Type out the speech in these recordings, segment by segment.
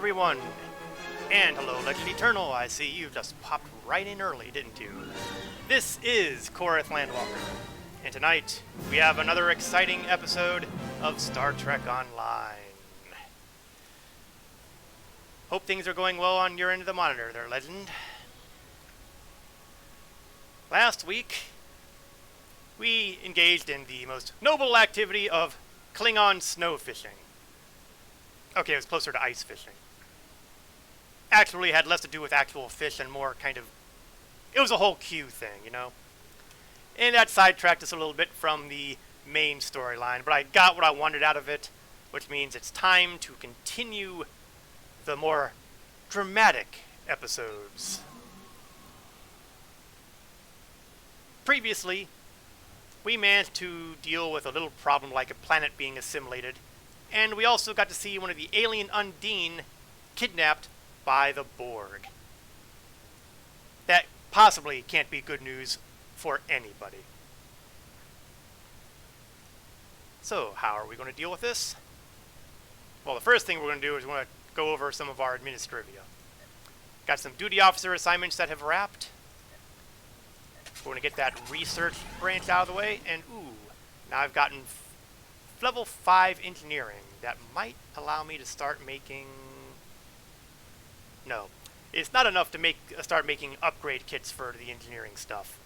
everyone! And hello, Legend Eternal. I see you just popped right in early, didn't you? This is Korith Landwalker, and tonight we have another exciting episode of Star Trek Online. Hope things are going well on your end of the monitor there, Legend. Last week, we engaged in the most noble activity of Klingon snow fishing. Okay, it was closer to ice fishing. Actually, it had less to do with actual fish and more kind of... It was a whole queue thing, you know? And that sidetracked us a little bit from the main storyline, but I got what I wanted out of it, which means it's time to continue the more dramatic episodes. Previously, we managed to deal with a little problem like a planet being assimilated, and we also got to see one of the alien Undine kidnapped by the Borg. That possibly can't be good news for anybody. So, how are we going to deal with this? Well, the first thing we're going to do is we're going to go over some of our administrivia. Got some duty officer assignments that have wrapped. We're going to get that research branch out of the way, and ooh, now I've gotten level 5 engineering. That might allow me to start making... No, it's not enough to start making upgrade kits for the engineering stuff.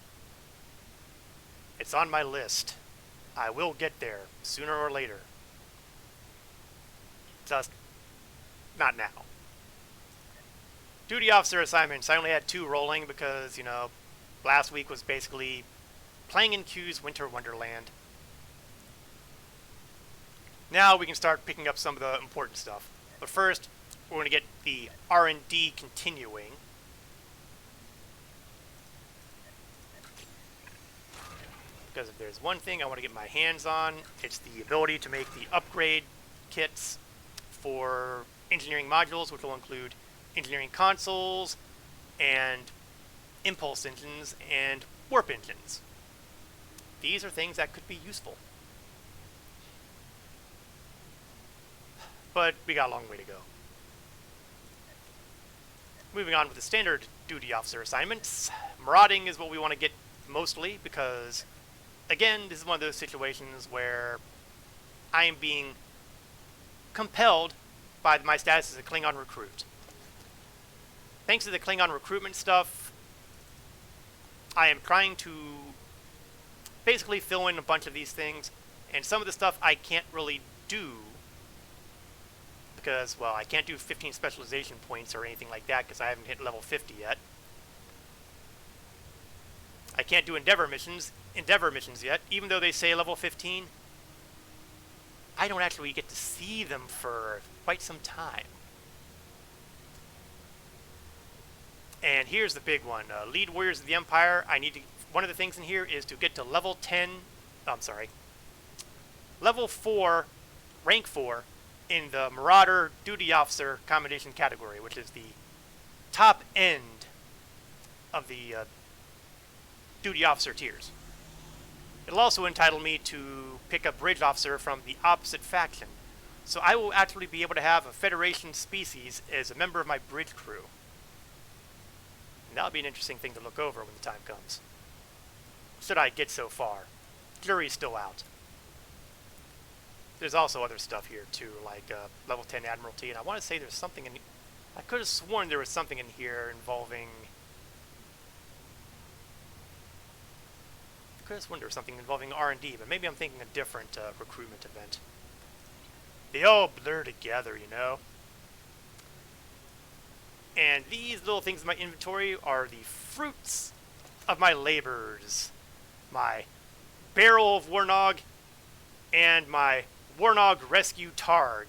It's on my list. I will get there, sooner or later. Just not now. Duty officer assignments, I only had 2 rolling because, you know, last week was basically playing in Q's Winter Wonderland. Now we can start picking up some of the important stuff. But first, we're going to get the R&D continuing. Because if there's one thing I want to get my hands on, it's the ability to make the upgrade kits for engineering modules, which will include engineering consoles and impulse engines and warp engines. These are things that could be useful. But we got a long way to go. Moving on with the standard duty officer assignments. Marauding is what we want to get mostly because, again, this is one of those situations where I am being compelled by my status as a Klingon recruit. Thanks to the Klingon recruitment stuff, I am trying to basically fill in a bunch of these things, and some of the stuff I can't really do because, well, I can't do 15 specialization points or anything like that because I haven't hit level 50 yet. I can't do endeavor missions yet, even though they say level 15. I don't actually get to see them for quite some time. And here's the big one. Lead Warriors of the Empire. One of the things in here is to get to level 4, rank 4, in the Marauder Duty Officer Commendation category, which is the top end of the Duty Officer tiers. It'll also entitle me to pick a Bridge Officer from the opposite faction. So I will actually be able to have a Federation species as a member of my bridge crew. And that'll be an interesting thing to look over when the time comes. Should I get so far? Jury's still out. There's also other stuff here too, like level 10 Admiralty, and I want to say there's something in... I could have sworn there was something in here involving... I could have sworn there was something involving R&D, but maybe I'm thinking a different recruitment event. They all blur together, you know? And these little things in my inventory are the fruits of my labors. My barrel of Warnog and my Warnog Rescue Targ,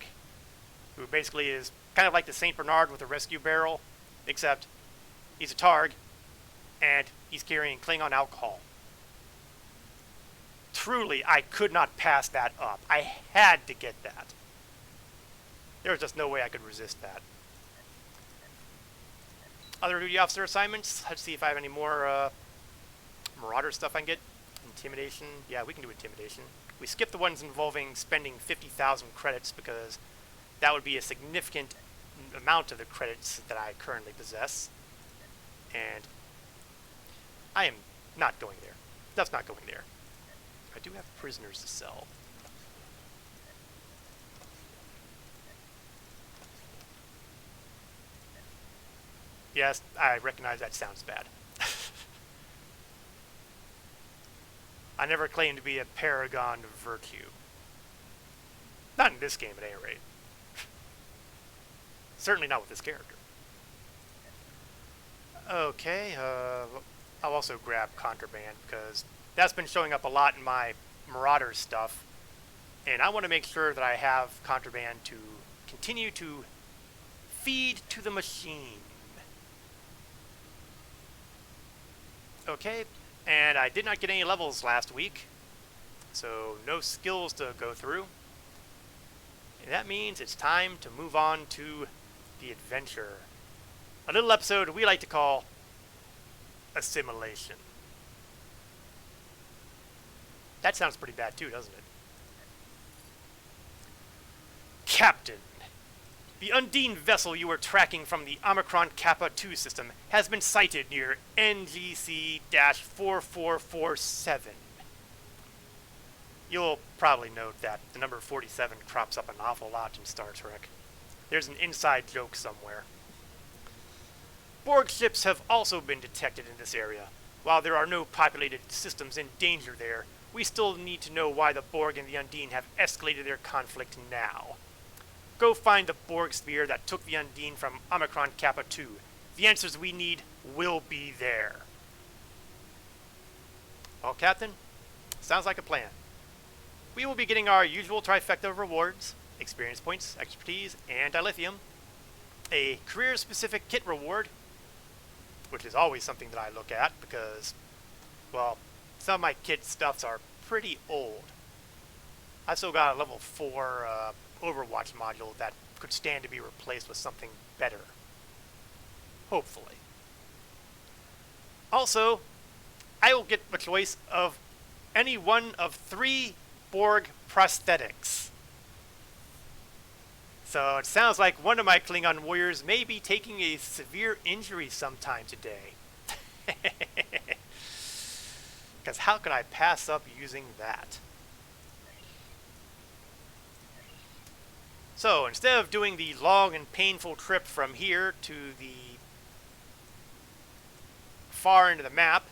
who basically is kind of like the St. Bernard with a rescue barrel, except he's a Targ, and he's carrying Klingon alcohol. Truly, I could not pass that up. I had to get that. There was just no way I could resist that. Other duty officer assignments. Let's see if I have any more Marauder stuff I can get. Intimidation. Yeah, we can do Intimidation. We skipped the ones involving spending 50,000 credits because that would be a significant amount of the credits that I currently possess. And I am not going there. That's not going there. I do have prisoners to sell. Yes, I recognize that sounds bad. I never claimed to be a paragon of virtue. Not in this game, at any rate. Certainly not with this character. Okay, I'll also grab contraband, because that's been showing up a lot in my Marauder stuff. And I want to make sure that I have contraband to continue to feed to the machine. Okay, and I did not get any levels last week, so no skills to go through. And that means it's time to move on to the adventure. A little episode we like to call Assimilation. That sounds pretty bad too, doesn't it? Captain, the Undine vessel you were tracking from the Omicron Kappa 2 system has been sighted near NGC-4447. You'll probably note that the number 47 crops up an awful lot in Star Trek. There's an inside joke somewhere. Borg ships have also been detected in this area. While there are no populated systems in danger there, we still need to know why the Borg and the Undine have escalated their conflict now. Go find the Borg sphere that took the Undine from Omicron Kappa 2. The answers we need will be there. Well, Captain, sounds like a plan. We will be getting our usual trifecta of rewards: experience points, expertise, and dilithium. A career-specific kit reward, which is always something that I look at because, well, some of my kit stuffs are pretty old. I still got a level 4 Overwatch module that could stand to be replaced with something better. Hopefully. Also, I will get the choice of any one of 3 Borg prosthetics. So it sounds like one of my Klingon warriors may be taking a severe injury sometime today. Because how could I pass up using that? So instead of doing the long and painful trip from here to the far end of the map,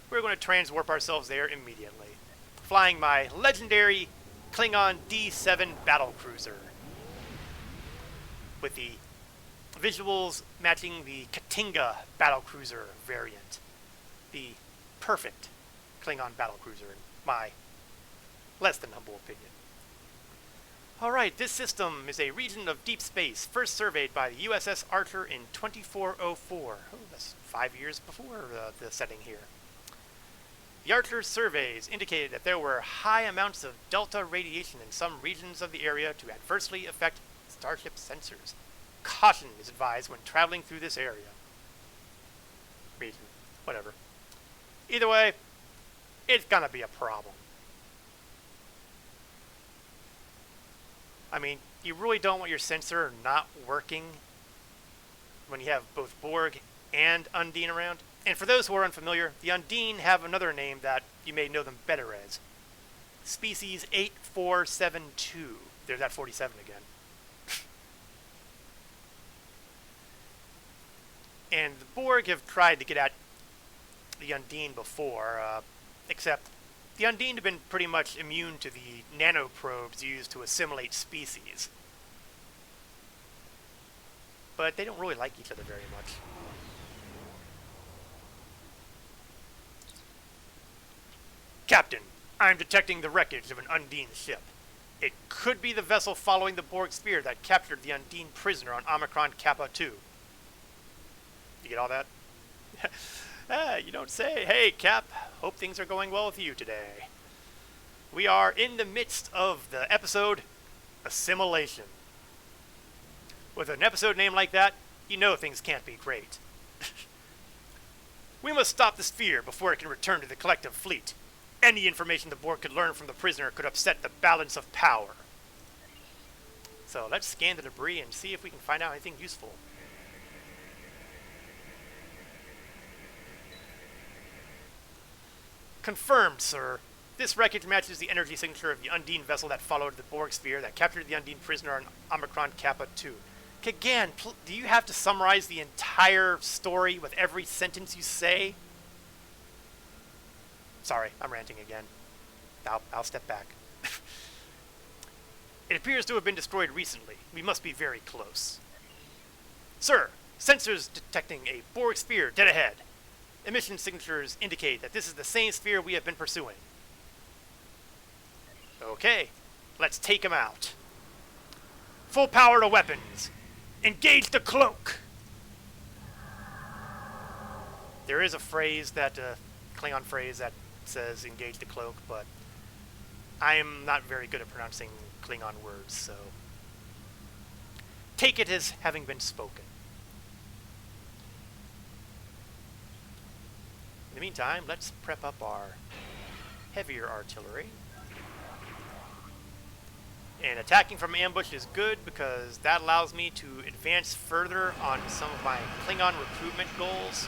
we're going to transwarp ourselves there immediately, flying my legendary Klingon D7 battlecruiser, with the visuals matching the Katinga battlecruiser variant, the perfect Klingon battlecruiser in my less than humble opinion. Alright, this system is a region of deep space, first surveyed by the USS Archer in 2404. Oh, that's 5 years before the setting here. The Archer's surveys indicated that there were high amounts of delta radiation in some regions of the area to adversely affect Starship sensors. Caution is advised when traveling through this area. Region. Whatever. Either way, it's gonna be a problem. I mean, you really don't want your sensor not working when you have both Borg and Undine around. And for those who are unfamiliar, the Undine have another name that you may know them better as. Species 8472. There's that 47 again. And the Borg have tried to get at the Undine before, except the Undine have been pretty much immune to the nanoprobes used to assimilate species. But they don't really like each other very much. Captain, I'm detecting the wreckage of an Undine ship. It could be the vessel following the Borg sphere that captured the Undine prisoner on Omicron Kappa 2. You get all that? You don't say. Hey, Cap. Hope things are going well with you today. We are in the midst of the episode Assimilation. With an episode name like that, you know things can't be great. We must stop the sphere before it can return to the collective fleet. Any information the Borg could learn from the prisoner could upset the balance of power. So let's scan the debris and see if we can find out anything useful. Confirmed, sir. This wreckage matches the energy signature of the Undine vessel that followed the Borg sphere that captured the Undine prisoner on Omicron Kappa 2. Kagan, do you have to summarize the entire story with every sentence you say? Sorry, I'm ranting again. I'll step back. It appears to have been destroyed recently. We must be very close. Sir, sensors detecting a Borg sphere dead ahead. Emission signatures indicate that this is the same sphere we have been pursuing. Okay, let's take him out. Full power to weapons. Engage the cloak! There is a phrase that, Klingon phrase that says engage the cloak, but I am not very good at pronouncing Klingon words, so take it as having been spoken. In the meantime, let's prep up our heavier artillery. And attacking from ambush is good because that allows me to advance further on some of my Klingon recruitment goals.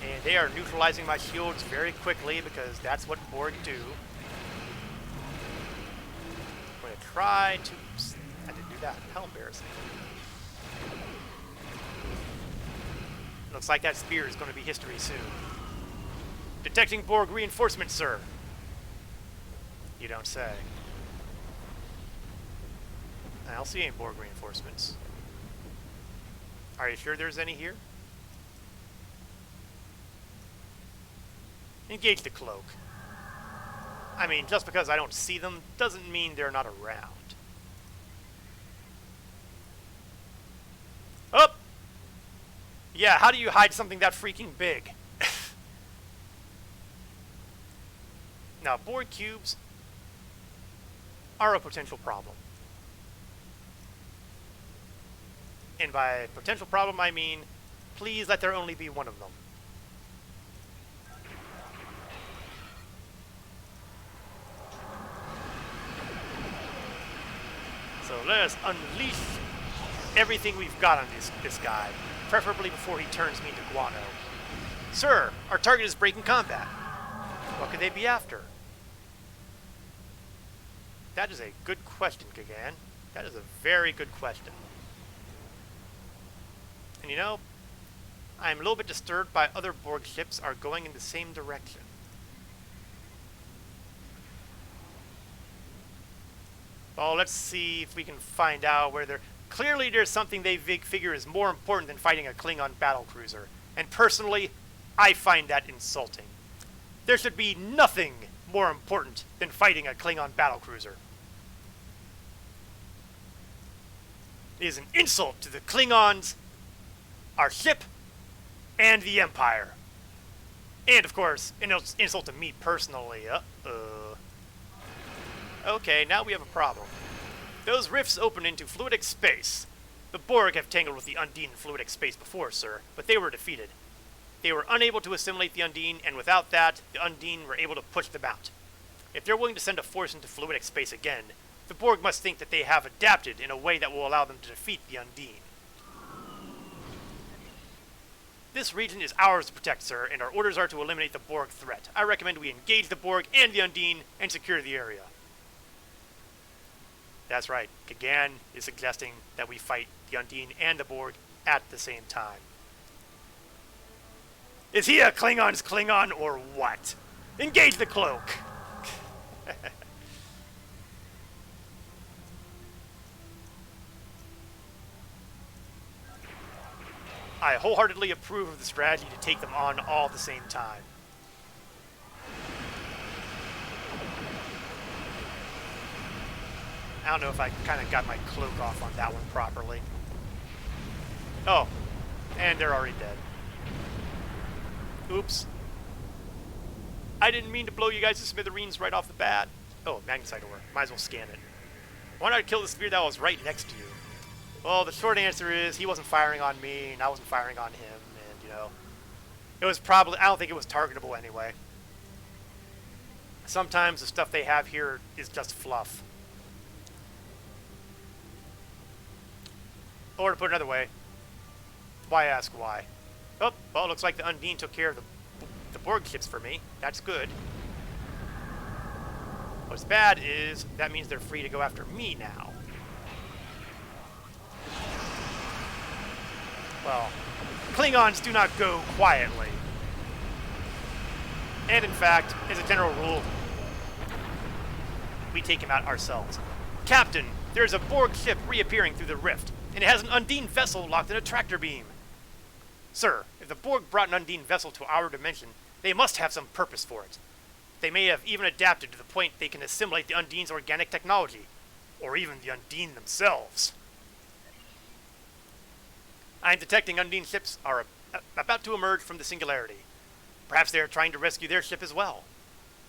And they are neutralizing my shields very quickly because that's what Borg do. I'm going to try to... Oops, I didn't do that. How embarrassing. Looks like that spear is going to be history soon. Detecting Borg reinforcements, sir. You don't say. I don't see any Borg reinforcements. Are you sure there's any here? Engage the cloak. I mean, just because I don't see them doesn't mean they're not around. Up! Yeah, how do you hide something that freaking big? Now, Borg cubes are a potential problem. And by potential problem, I mean, please let there only be one of them. So let us unleash everything we've got on this guy, preferably before he turns me into guano. Sir, our target is breaking combat. What could they be after? That is a good question, Kagan. That is a very good question. And you know, I'm a little bit disturbed by other Borg ships are going in the same direction. Well, let's see if we can find out where they're... Clearly there's something they figure is more important than fighting a Klingon battlecruiser. And personally, I find that insulting. There should be nothing more important than fighting a Klingon battlecruiser. It is an insult to the Klingons, our ship, and the Empire. And, of course, an insult to me personally. Okay, now we have a problem. Those rifts open into fluidic space. The Borg have tangled with the Undine in fluidic space before, sir, but they were defeated. They were unable to assimilate the Undine, and without that, the Undine were able to push them out. If they're willing to send a force into fluidic space again, the Borg must think that they have adapted in a way that will allow them to defeat the Undine. This region is ours to protect, sir, and our orders are to eliminate the Borg threat. I recommend we engage the Borg and the Undine and secure the area. That's right. Kagan is suggesting that we fight the Undine and the Borg at the same time. Is he a Klingon's Klingon or what? Engage the cloak! I wholeheartedly approve of the strategy to take them on all at the same time. I don't know if I kind of got my cloak off on that one properly. Oh, and they're already dead. Oops. I didn't mean to blow you guys to smithereens right off the bat. Oh, magnetite ore. Might as well scan it. Why not kill the sphere that was right next to you? Well, the short answer is he wasn't firing on me, and I wasn't firing on him, and, you know, it was probably, I don't think it was targetable anyway. sometimes the stuff they have here is just fluff. Or to put it another way, why ask why? Oh, well, it looks like the Undine took care of the Borg ships for me. That's good. What's bad is that means they're free to go after me now. Well, Klingons do not go quietly. And in fact, as a general rule, we take him out ourselves. Captain, there's a Borg ship reappearing through the rift, and it has an Undine vessel locked in a tractor beam. Sir, if the Borg brought an Undine vessel to our dimension, they must have some purpose for it. They may have even adapted to the point they can assimilate the Undine's organic technology, or even the Undine themselves. I am detecting Undine ships are about to emerge from the singularity. Perhaps they are trying to rescue their ship as well.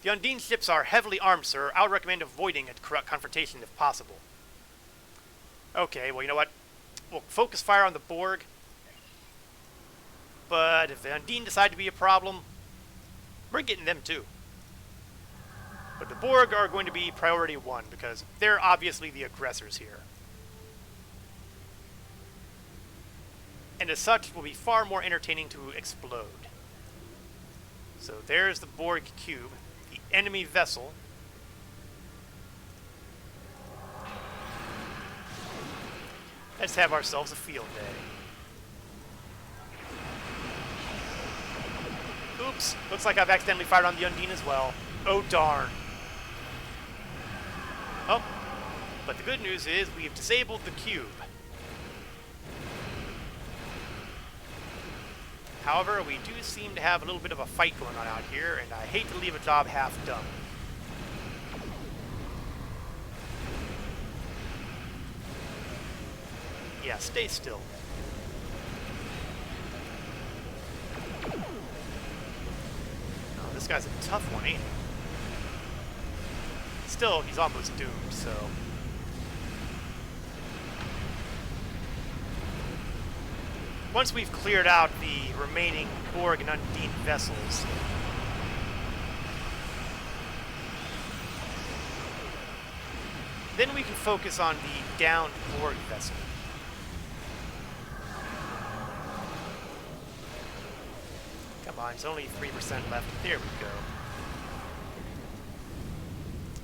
The Undine ships are heavily armed, sir. I would recommend avoiding a corrupt confrontation if possible. Okay, well, you know what? We'll focus fire on the Borg. But if the Undine decide to be a problem, we're getting them too. But the Borg are going to be priority one because they're obviously the aggressors here. And as such, will be far more entertaining to explode. So there's the Borg cube, the enemy vessel. Let's have ourselves a field day. Oops, looks like I've accidentally fired on the Undine as well. Oh darn. Oh, but the good news is we've disabled the cube. However, we do seem to have a little bit of a fight going on out here, and I hate to leave a job half done. Yeah, stay still. Oh, this guy's a tough one, ain't he? Still, he's almost doomed, so... Once we've cleared out the remaining Borg and Undine vessels, then we can focus on the downed Borg vessel. Come on, it's only 3% left. There we go.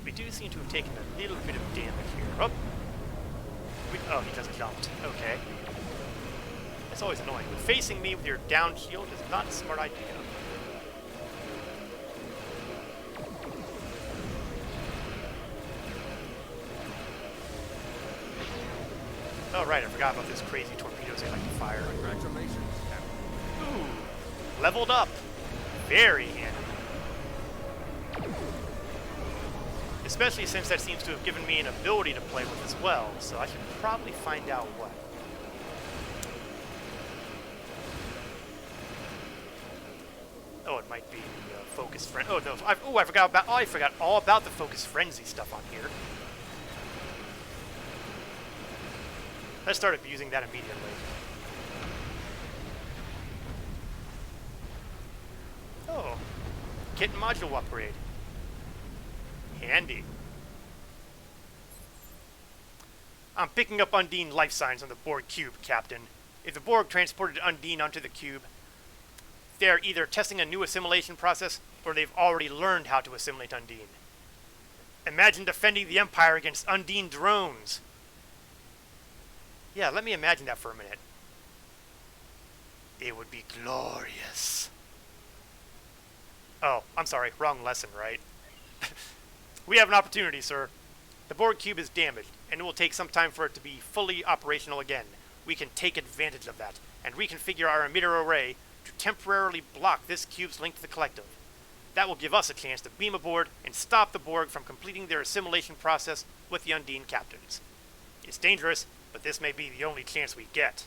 We do seem to have taken a little bit of damage here. Oh, oh, he just jumped. Okay. It's always annoying, but facing me with your down shield is not a smart idea. Oh right, I forgot about those crazy torpedoes I like to fire. Congratulations, Captain. Ooh, leveled up. Very handy. Especially since that seems to have given me an ability to play with as well, so I should probably find out what. Oh, it might be the Focus Frenzy. Oh no! I forgot about. Oh, I forgot all about the Focus Frenzy stuff on here. Let's start abusing that immediately. Oh, kit and module upgrade. Handy. I'm picking up Undine life signs on the Borg cube, Captain. If the Borg transported Undine onto the cube, they're either testing a new assimilation process, or they've already learned how to assimilate Undine. Imagine defending the Empire against Undine drones. Yeah, let me imagine that for a minute. It would be glorious. Oh, I'm sorry, wrong lesson, right? We have an opportunity, sir. The Borg cube is damaged, and it will take some time for it to be fully operational again. We can take advantage of that, and reconfigure our emitter array to temporarily block this cube's link to the collective. That will give us a chance to beam aboard and stop the Borg from completing their assimilation process with the Undine captains. It's dangerous, but this may be the only chance we get.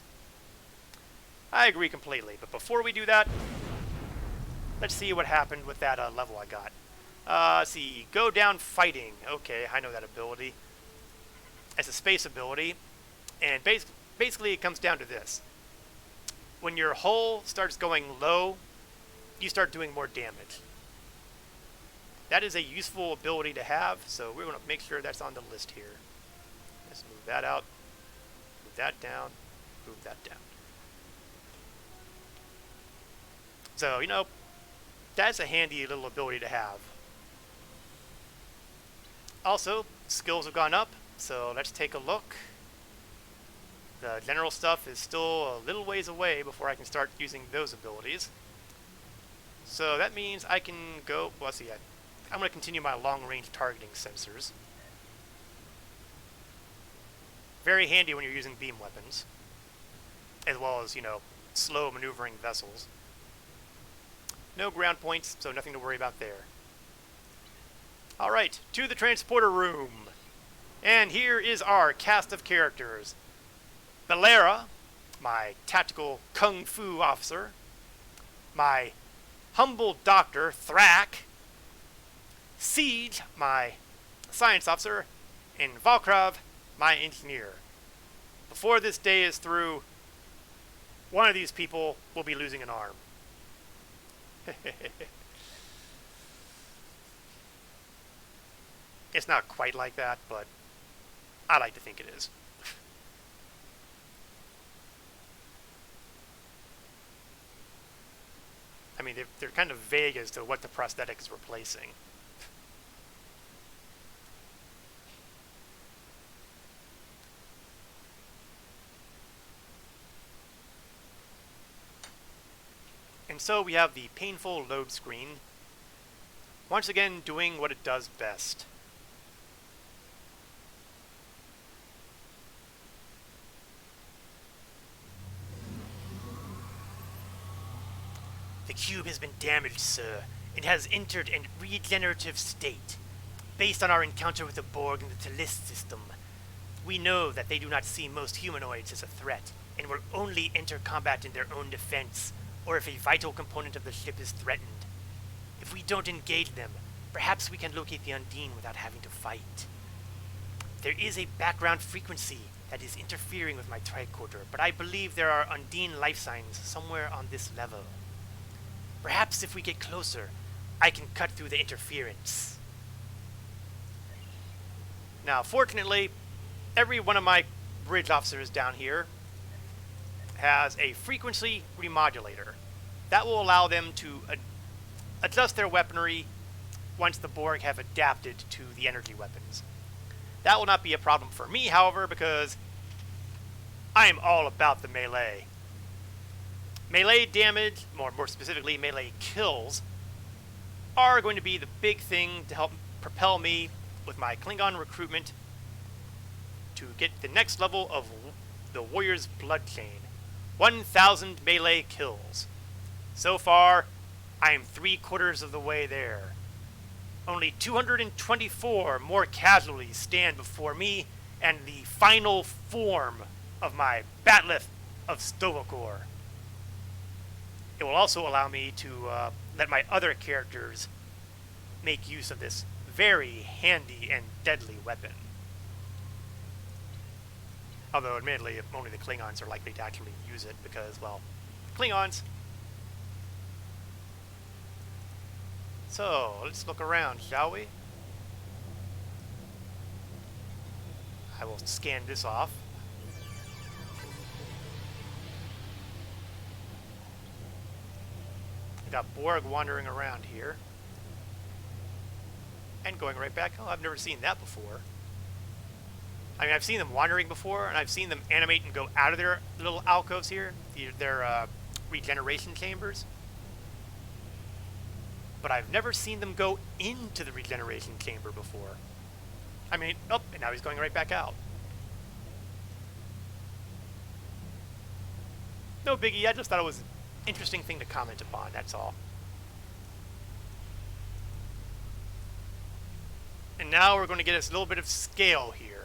I agree completely, but before we do that, let's see what happened with that level I got. Let's see, go down fighting. Okay, I know that ability. It's a space ability, and basically it comes down to this. When your hull starts going low, you start doing more damage. that is a useful ability to have, so we're going to make sure that's on the list here. Let's move that out, move that down, move that down. So, you know, that's a handy little ability to have. Also, skills have gone up, so let's take a look. The general stuff is still a little ways away before I can start using those abilities. So that means I can go, well, let's see, I'm going to continue my long-range targeting sensors. Very handy when you're using beam weapons, as well as, you know, slow maneuvering vessels. No ground points, so nothing to worry about there. Alright, to the transporter room. And here is our cast of characters. Valera, my tactical kung fu officer. My humble doctor, Thrak. Siege, my science officer. And Valkrav, my engineer. Before this day is through, one of these people will be losing an arm. It's not quite like that, but I like to think it is. I mean, they're kind of vague as to what the prosthetic is replacing. And so we have the painful load screen, once again doing what it does best. The cube has been damaged, sir. It has entered a regenerative state. Based on our encounter with the Borg in the Talist system, we know that they do not see most humanoids as a threat, and will only enter combat in their own defense, or if a vital component of the ship is threatened. If we don't engage them, perhaps we can locate the Undine without having to fight. There is a background frequency that is interfering with my tricorder, but I believe there are Undine life signs somewhere on this level. Perhaps if we get closer, I can cut through the interference. Now, fortunately, every one of my bridge officers down here has a frequency remodulator. That will allow them to adjust their weaponry once the Borg have adapted to the energy weapons. That will not be a problem for me, however, because I am all about the melee. Melee damage, more specifically melee kills, are going to be the big thing to help propel me with my Klingon recruitment to get the next level of the Warrior's Blood Chain. 1,000 melee kills. So far, I am 3/4 of the way there. Only 224 more casualties stand before me and the final form of my Batleth of Stovokor. It will also allow me to let my other characters make use of this very handy and deadly weapon. Although, admittedly, only the Klingons are likely to actually use it because, well, Klingons. So, let's look around, shall we? I will scan this off. We got Borg wandering around here. And going right back. Oh, I've never seen that before. I mean, I've seen them wandering before, and I've seen them animate and go out of their little alcoves here, their regeneration chambers. But I've never seen them go into the regeneration chamber before. I mean, oh, and now he's going right back out. No biggie, I just thought it was an interesting thing to comment upon, that's all. And now we're going to get us a little bit of scale here.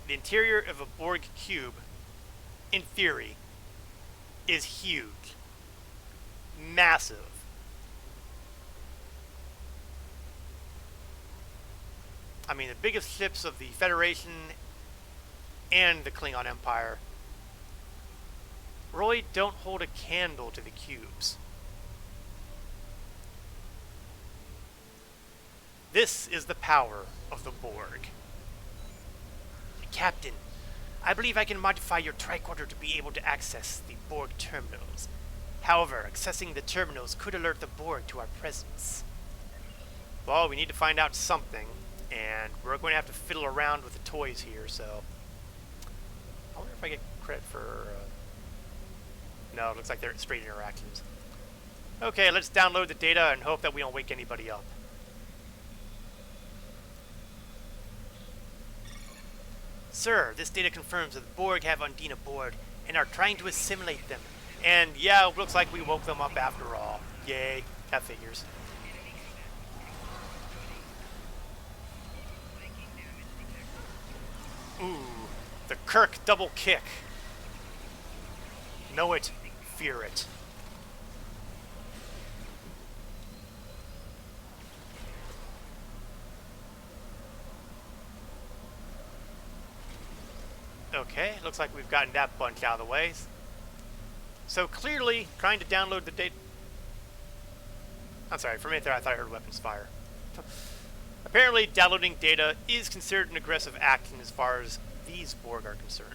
The interior of a Borg cube, in theory, is huge. Massive. I mean, the biggest ships of the Federation and the Klingon Empire Roy, don't hold a candle to the cubes. This is the power of the Borg. Captain, I believe I can modify your tricorder to be able to access the Borg terminals. However, accessing the terminals could alert the Borg to our presence. Well, we need to find out something, and we're going to have to fiddle around with the toys here, so... I wonder if I get credit for... No, it looks like they're straight interactions. Okay, let's download the data and hope that we don't wake anybody up. Sir, this data confirms that the Borg have Undine aboard and are trying to assimilate them. And yeah, it looks like we woke them up after all. Yay, that figures. Ooh, the Kirk double kick. Know it, fear it. Okay, looks like we've gotten that bunch out of the way. So clearly, trying to download the data... I'm sorry, for a minute there I thought I heard weapons fire. Apparently, downloading data is considered an aggressive action as far as these Borg are concerned.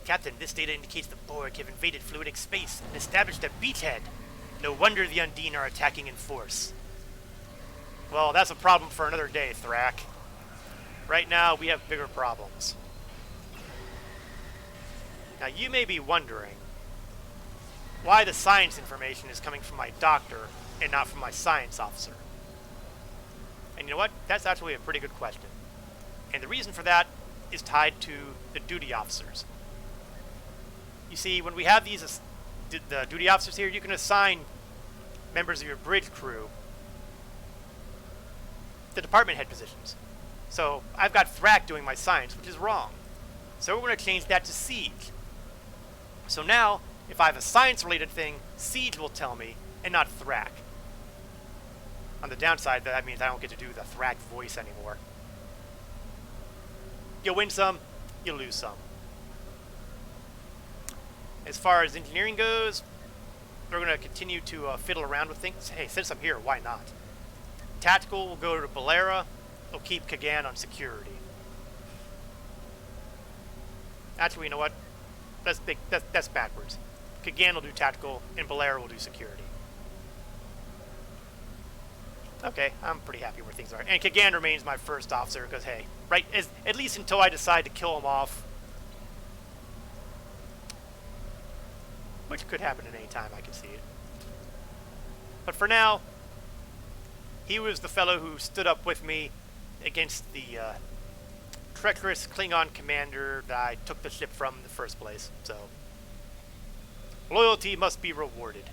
Captain, this data indicates the Borg have invaded fluidic space and established a beachhead. No wonder the Undine are attacking in force. Well, that's a problem for another day, Thrak. Right now, we have bigger problems. Now, you may be wondering why the science information is coming from my doctor and not from my science officer. And you know what? That's actually a pretty good question. And the reason for that is tied to the duty officers. You see, when we have these the duty officers here, you can assign members of your bridge crew the department head positions. So I've got Thrak doing my science, which is wrong. So we're going to change that to siege. So now, if I have a science-related thing, siege will tell me, and not Thrak. On the downside, that means I don't get to do the Thrak voice anymore. You win some, you lose some. As far as engineering goes, we're going to continue to fiddle around with things. Hey, since I'm here, why not? Tactical will go to Balera. We'll keep Kagan on security. Actually, you know what? That's backwards. Kagan will do tactical, and Balera will do security. Okay, I'm pretty happy where things are. And Kagan remains my first officer, because, hey, right, at least until I decide to kill him off. Which could happen at any time, I can see it. But for now, he was the fellow who stood up with me against the treacherous Klingon commander that I took the ship from in the first place. So, loyalty must be rewarded.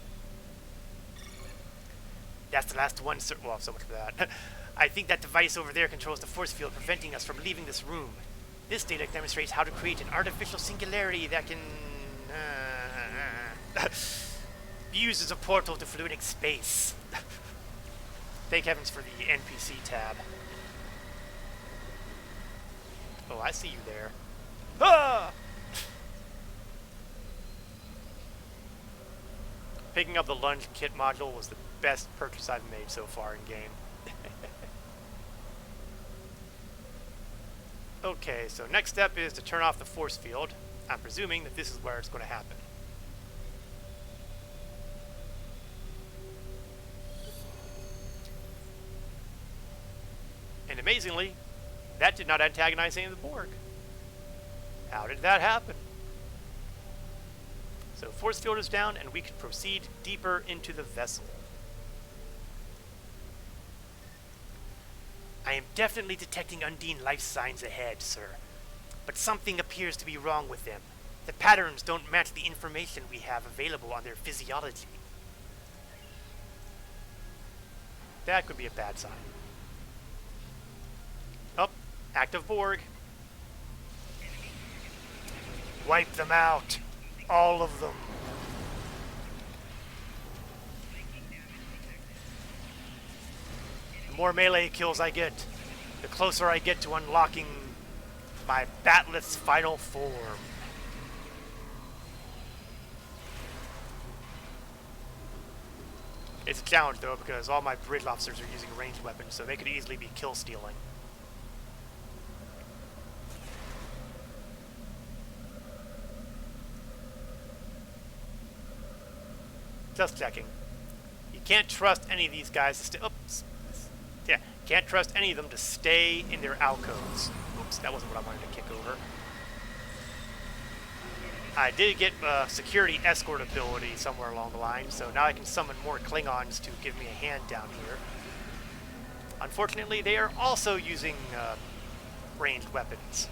That's the last one, sir. Well, so much for that. I think that device over there controls the force field preventing us from leaving this room. This data demonstrates how to create an artificial singularity that can... be used as a portal to fluidic space. Thank heavens for the NPC tab. Oh, I see you there. Ah! Picking up the lunge kit module was the best purchase I've made so far in game. Okay, so next step is to turn off the force field. I'm presuming that this is where it's going to happen. And amazingly, that did not antagonize any of the Borg. How did that happen? So force field is down, and we can proceed deeper into the vessel. I am definitely detecting Undine life signs ahead, sir. But something appears to be wrong with them. The patterns don't match the information we have available on their physiology. That could be a bad sign. Oh, active Borg. Wipe them out. All of them. The more melee kills I get, the closer I get to unlocking My Batleth's final form. It's a challenge, though, because all my bridge officers are using ranged weapons, so they could easily be kill-stealing. Just checking. You can't trust any of these guys to stay... Oops. Yeah, can't trust any of them to stay in their alcoves. Oops, that wasn't what I wanted to kick over. I did get security escort ability somewhere along the line, so now I can summon more Klingons to give me a hand down here. Unfortunately, they are also using ranged weapons.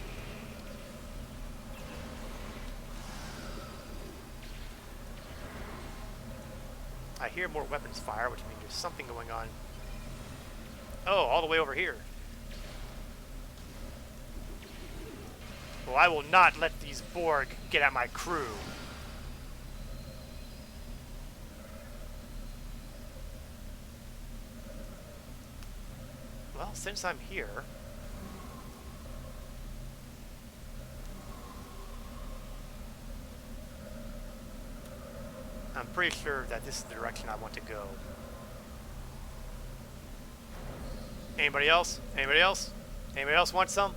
I hear more weapons fire, which means there's something going on. Oh, all the way over here. Well, I will not let these Borg get at my crew. Well, since I'm here... I'm pretty sure that this is the direction I want to go. Anybody else? Anybody else? Anybody else want some?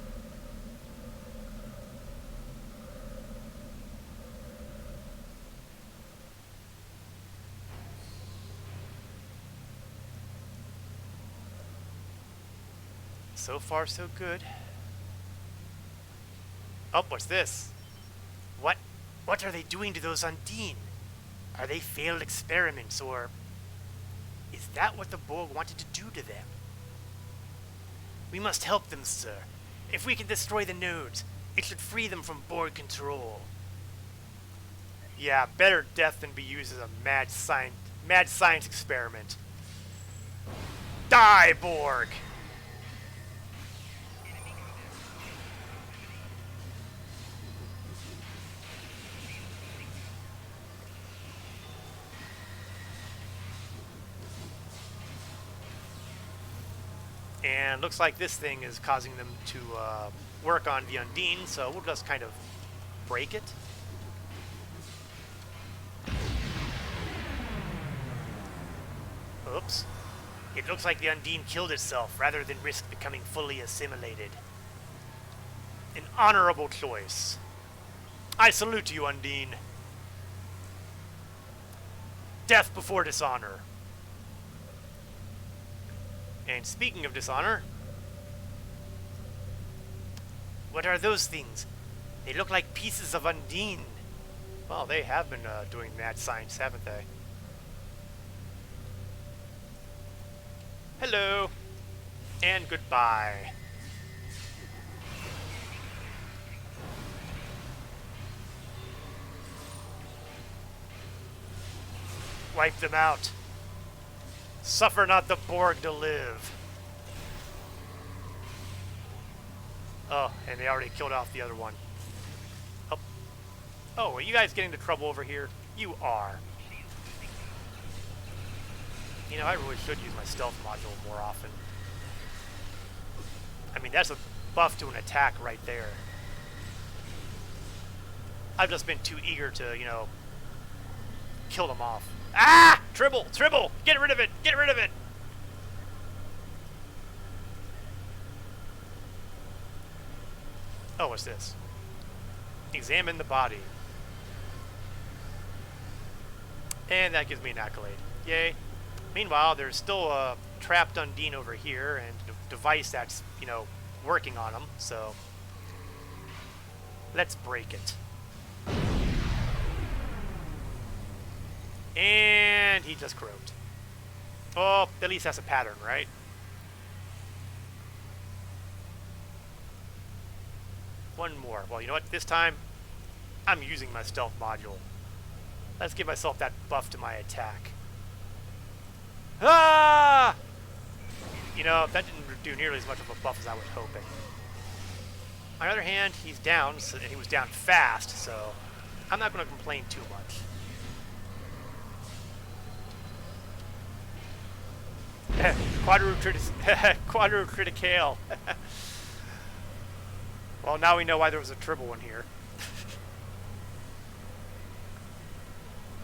So far, so good. Oh, what's this? What are they doing to those Undine? Are they failed experiments, or is that what the Borg wanted to do to them? We must help them, sir. If we can destroy the nodes, it should free them from Borg control. Yeah, better death than be used as a mad science experiment. Die, Borg! And looks like this thing is causing them to work on the Undine, so we'll just kind of break it. Oops. It looks like the Undine killed itself rather than risk becoming fully assimilated. An honorable choice. I salute you, Undine. Death before dishonor. And speaking of dishonor, what are those things? They look like pieces of Undine. Well, they have been doing mad science, haven't they? Hello, and goodbye. Wipe them out. Suffer not the Borg to live. Oh, and they already killed off the other one. Oh, are you guys getting into trouble over here? You are. You know, I really should use my stealth module more often. I mean, that's a buff to an attack right there. I've just been too eager to, you know, kill them off. Ah! Tribble! Tribble! Get rid of it! Get rid of it! Oh, what's this? Examine the body. And that gives me an accolade. Yay. Meanwhile, there's still a trapped Undine over here and a device that's, you know, working on them, so let's break it. And he just croaked. Oh, at least that's a pattern, right? One more. Well, you know what? This time, I'm using my stealth module. Let's give myself that buff to my attack. Ah! You know, that didn't do nearly as much of a buff as I was hoping. On the other hand, he's down, so he was down fast, so I'm not going to complain too much. Quadrucritical. Well, now we know why there was a triple one here.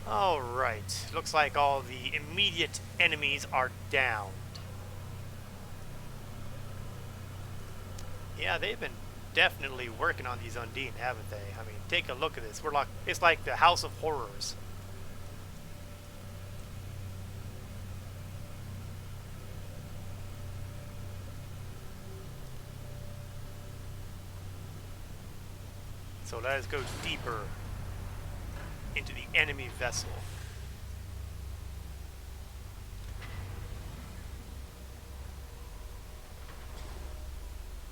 Alright, looks like all the immediate enemies are downed. Yeah, they've been definitely working on these Undine, haven't they? I mean, take a look at this. It's like the House of Horrors. So let us go deeper into the enemy vessel.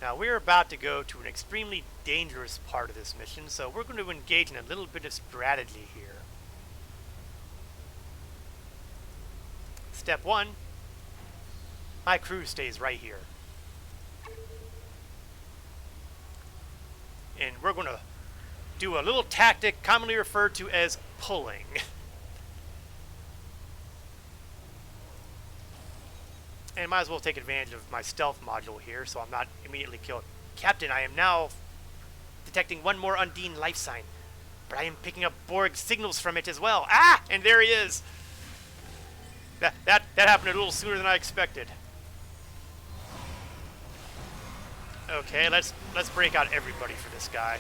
Now we're about to go to an extremely dangerous part of this mission, so we're going to engage in a little bit of strategy here. Step 1, my crew stays right here. And we're going to do a little tactic commonly referred to as pulling. And might as well take advantage of my stealth module here so I'm not immediately killed. Captain, I am now detecting one more Undine life sign, but I am picking up Borg signals from it as well. Ah! And there he is! That happened a little sooner than I expected. Okay, let's break out everybody for this guy.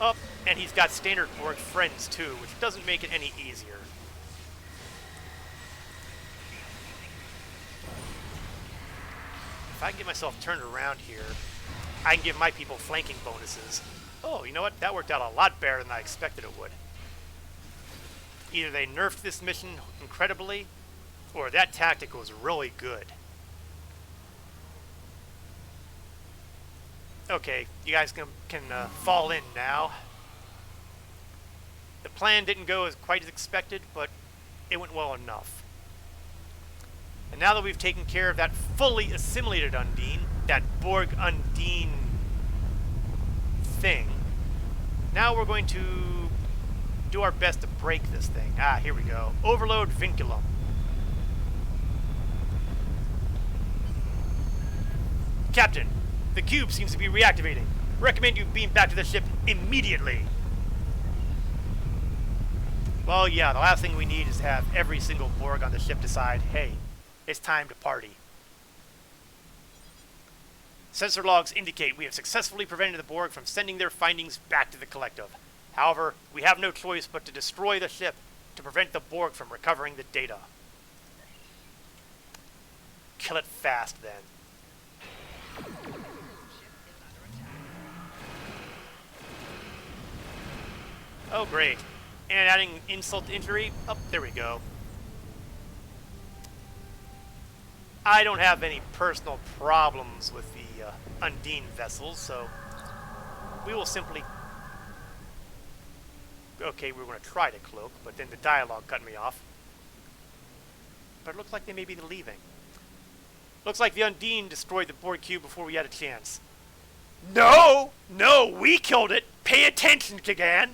Oh, and he's got standard Borg friends too, which doesn't make it any easier. If I can get myself turned around here, I can give my people flanking bonuses. Oh, you know what? That worked out a lot better than I expected it would. Either they nerfed this mission incredibly, or that tactic was really good. Okay, you guys can fall in now. The plan didn't go as quite as expected, but it went well enough. And now that we've taken care of that fully assimilated Undine, that Borg Undine thing, now we're going to do our best to break this thing. Ah, here we go. Overload vinculum. Captain, the cube seems to be reactivating. Recommend you beam back to the ship immediately. Well, yeah, the last thing we need is to have every single Borg on the ship decide, hey, it's time to party. Sensor logs indicate we have successfully prevented the Borg from sending their findings back to the collective. However, we have no choice but to destroy the ship to prevent the Borg from recovering the data. Kill it fast, then. Oh, great. And adding insult to injury. Oh, there we go. I don't have any personal problems with the Undine vessels, so we will simply... Okay, we were going to try to cloak, but then the dialogue cut me off. But it looks like they may be leaving. Looks like the Undine destroyed the Borg cube before we had a chance. No! No, we killed it! Pay attention, Kagan!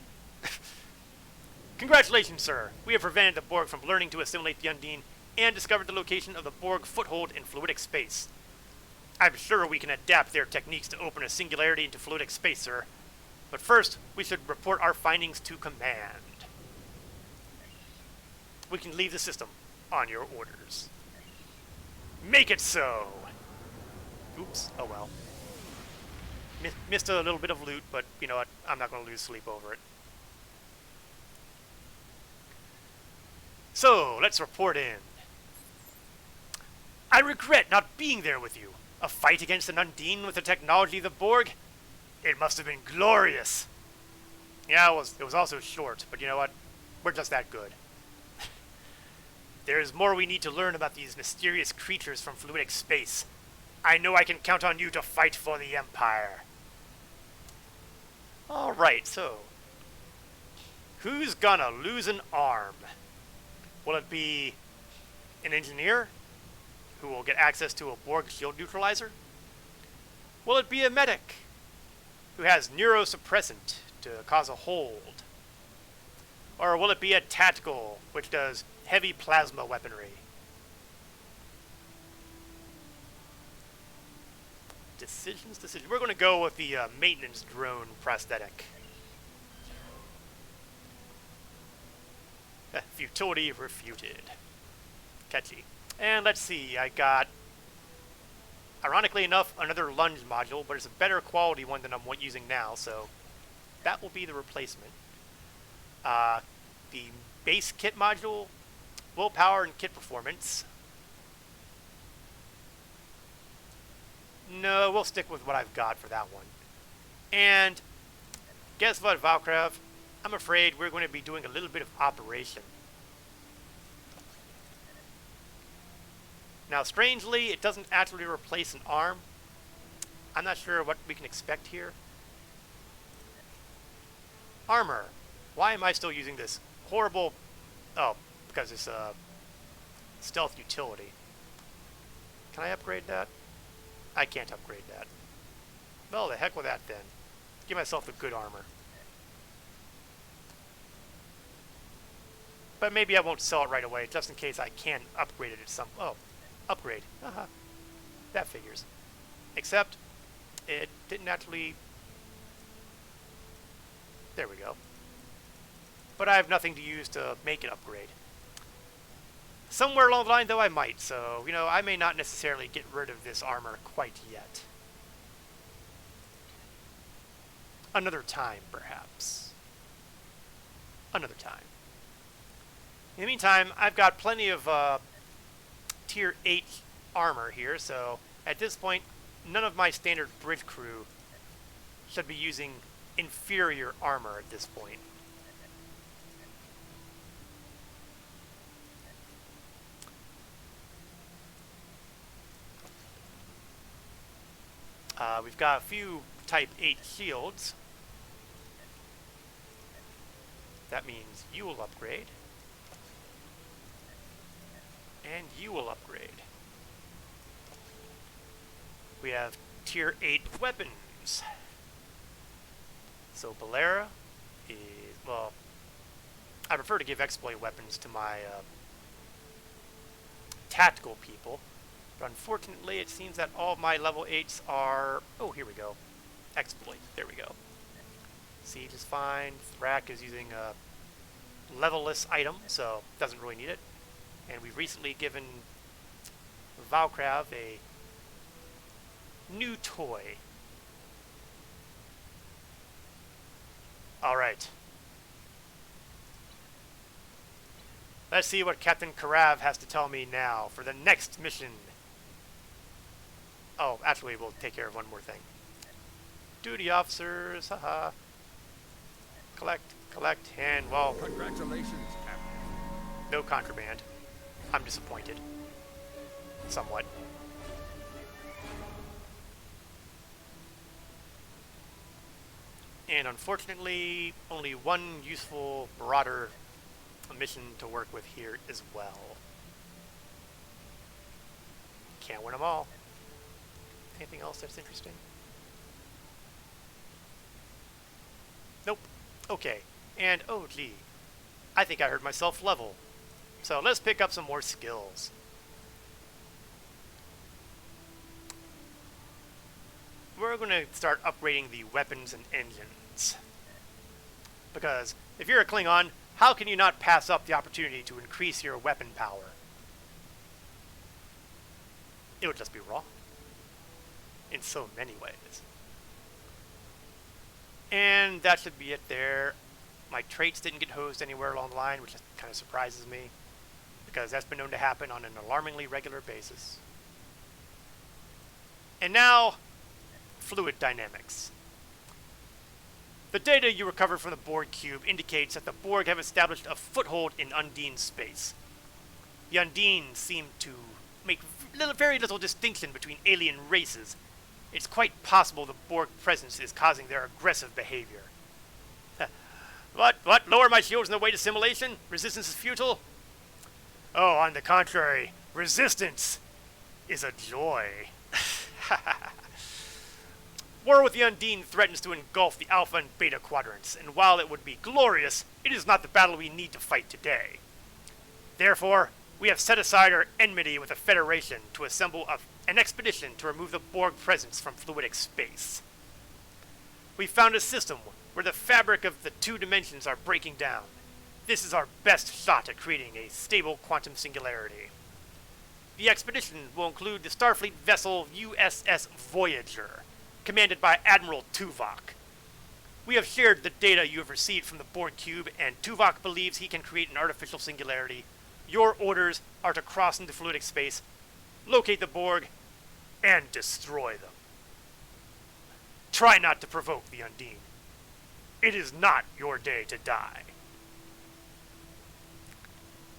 Congratulations, sir. We have prevented the Borg from learning to assimilate the Undine and discovered the location of the Borg foothold in fluidic space. I'm sure we can adapt their techniques to open a singularity into fluidic space, sir. But first, we should report our findings to command. We can leave the system on your orders. Make it so! Oops, oh well. Missed a little bit of loot, but you know what? I'm not going to lose sleep over it. So, let's report in. I regret not being there with you. A fight against an Undine with the technology of the Borg? It must have been glorious. Yeah, it was also short, but you know what? We're just that good. There is more we need to learn about these mysterious creatures from fluidic space. I know I can count on you to fight for the Empire. Alright, so... who's gonna lose an arm? Will it be an engineer who will get access to a Borg shield neutralizer? Will it be a medic who has neurosuppressant to cause a hold? Or will it be a tactical which does heavy plasma weaponry? Decisions. We're going to go with the maintenance drone prosthetic. Futility refuted. Catchy. And let's see, I got, ironically enough, another lunge module, but it's a better quality one than I'm using now, so that will be the replacement. The base kit module, willpower and kit performance. No, we'll stick with what I've got for that one. And guess what, Valkrav? I'm afraid we're going to be doing a little bit of operation. Now, strangely, it doesn't actually replace an arm. I'm not sure what we can expect here. Armor. Why am I still using this horrible... Oh, because it's stealth utility. Can I upgrade that? I can't upgrade that. Well, the heck with that then. Give myself a good armor. But maybe I won't sell it right away, just in case I can upgrade it at some... Oh, upgrade. Haha. That figures. Except, it didn't actually... There we go. But I have nothing to use to make it upgrade. Somewhere along the line, though, I might. So, you know, I may not necessarily get rid of this armor quite yet. Another time, perhaps. Another time. In the meantime, I've got plenty of Tier 8 armor here, so at this point, none of my standard bridge crew should be using inferior armor at this point. We've got a few Type 8 shields. That means you will upgrade. And you will upgrade. We have Tier 8 weapons. So Bolera is, well, I prefer to give exploit weapons to my tactical people. But unfortunately, it seems that all of my level 8s are... Oh, here we go. Exploit. There we go. Siege is fine. Thrak is using a levelless item, so doesn't really need it. And we've recently given Valkrav a new toy. Alright. Let's see what Captain Karav has to tell me now for the next mission. Oh, actually, we'll take care of one more thing. Duty officers, haha. Collect, and, well... Congratulations, Captain. No contraband. I'm disappointed. Somewhat. And unfortunately, only one useful Marauder mission to work with here as well. Can't win them all. Anything else that's interesting? Nope. Okay. And, oh gee, I think I heard myself level. So let's pick up some more skills. We're going to start upgrading the weapons and engines. Because if you're a Klingon, how can you not pass up the opportunity to increase your weapon power? It would just be wrong. In so many ways. And that should be it there. My traits didn't get hosed anywhere along the line, which kind of surprises me, because that's been known to happen on an alarmingly regular basis. And now, fluid dynamics. The data you recovered from the Borg cube indicates that the Borg have established a foothold in Undine space. The Undine seem to make very little distinction between alien races. It's quite possible the Borg presence is causing their aggressive behavior. What? Lower my shields in the way to assimilation? Resistance is futile? Oh, on the contrary, resistance is a joy. War with the Undine threatens to engulf the Alpha and Beta quadrants, and while it would be glorious, it is not the battle we need to fight today. Therefore, We have set aside our enmity with the Federation to assemble an expedition to remove the Borg presence from fluidic space. We found a system where the fabric of the two dimensions are breaking down. This is our best shot at creating a stable quantum singularity. The expedition will include the Starfleet vessel USS Voyager, commanded by Admiral Tuvok. We have shared the data you have received from the Borg cube, and Tuvok believes he can create an artificial singularity. Your orders are to cross into fluidic space, locate the Borg, and destroy them. Try not to provoke the Undine. It is not your day to die.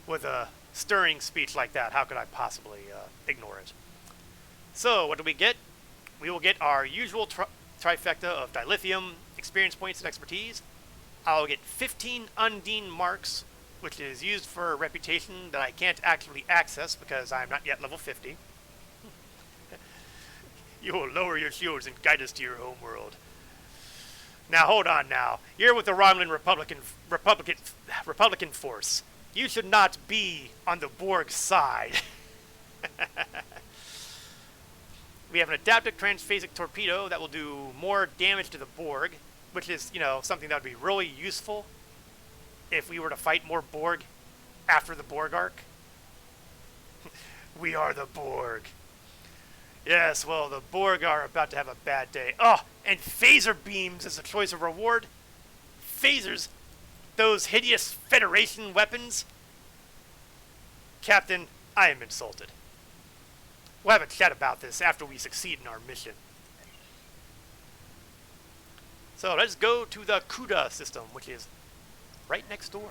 With a stirring speech like that, how could I possibly ignore it? So, what do we get? We will get our usual trifecta of dilithium, experience points, and expertise. I'll get 15 Undine marks, which is used for a reputation that I can't actually access because I'm not yet level 50. You will lower your shields and guide us to your home world. Now, hold on now. You're with the Romulan Republican force. You should not be on the Borg side. We have an adaptive transphasic torpedo that will do more damage to the Borg, which is, something that would be really useful if we were to fight more Borg after the Borg arc. We are the Borg. Yes, well, the Borg are about to have a bad day. Oh, and phaser beams as a choice of reward. Phasers, those hideous Federation weapons. Captain, I am insulted. We'll have a chat about this after we succeed in our mission. So let's go to the CUDA system, which is right next door.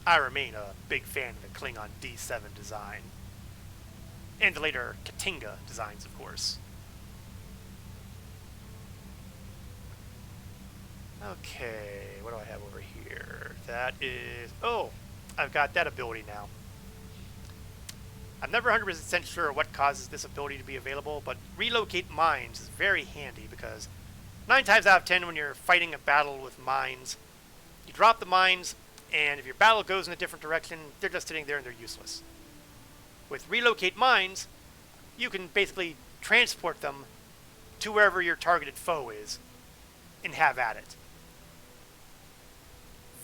I remain a big fan of the Klingon D7 design. And the later Katinga designs, of course. Okay, what do I have over here? That is... Oh, I've got that ability now. I'm never 100% sure what causes this ability to be available, but relocate mines is very handy because 9 times out of 10 when you're fighting a battle with mines, you drop the mines, and if your battle goes in a different direction, they're just sitting there and they're useless. With relocate mines, you can basically transport them to wherever your targeted foe is and have at it.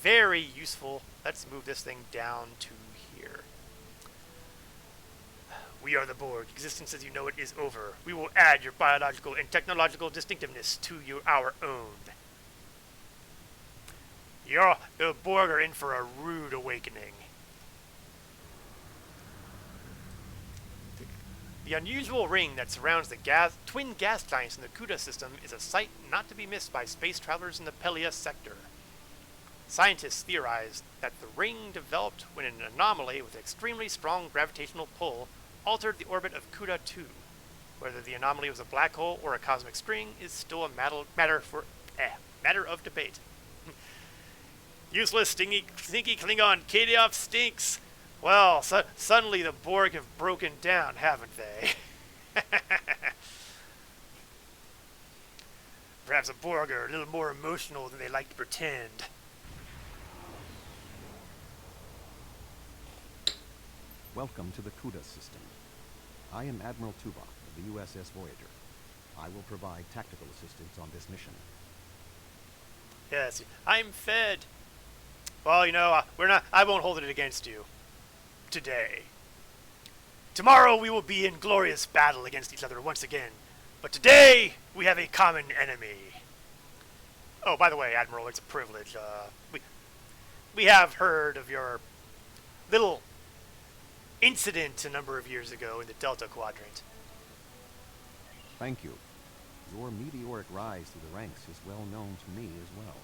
Very useful. Let's move this thing down to here. We are the Borg. Existence as you know it is over. We will add your biological and technological distinctiveness to our own. The Borg are in for a rude awakening. The unusual ring that surrounds the twin gas giants in the CUDA system is a sight not to be missed by space travelers in the Pelia sector. Scientists theorize that the ring developed when an anomaly with extremely strong gravitational pull altered the orbit of CUDA-2. Whether the anomaly was a black hole or a cosmic string is still a matter of debate. Useless, stinky Klingon, Kadioff stinks. Well, suddenly the Borg have broken down, haven't they? Perhaps the Borg are a little more emotional than they like to pretend. Welcome to the CUDA system. I am Admiral Tuvok of the USS Voyager. I will provide tactical assistance on this mission. Yes, I'm fed. Well, I won't hold it against you. Today. Tomorrow we will be in glorious battle against each other once again. But today, we have a common enemy. Oh, by the way, Admiral, it's a privilege. We have heard of your little incident a number of years ago in the Delta Quadrant. Thank you. Your meteoric rise through the ranks is well known to me as well.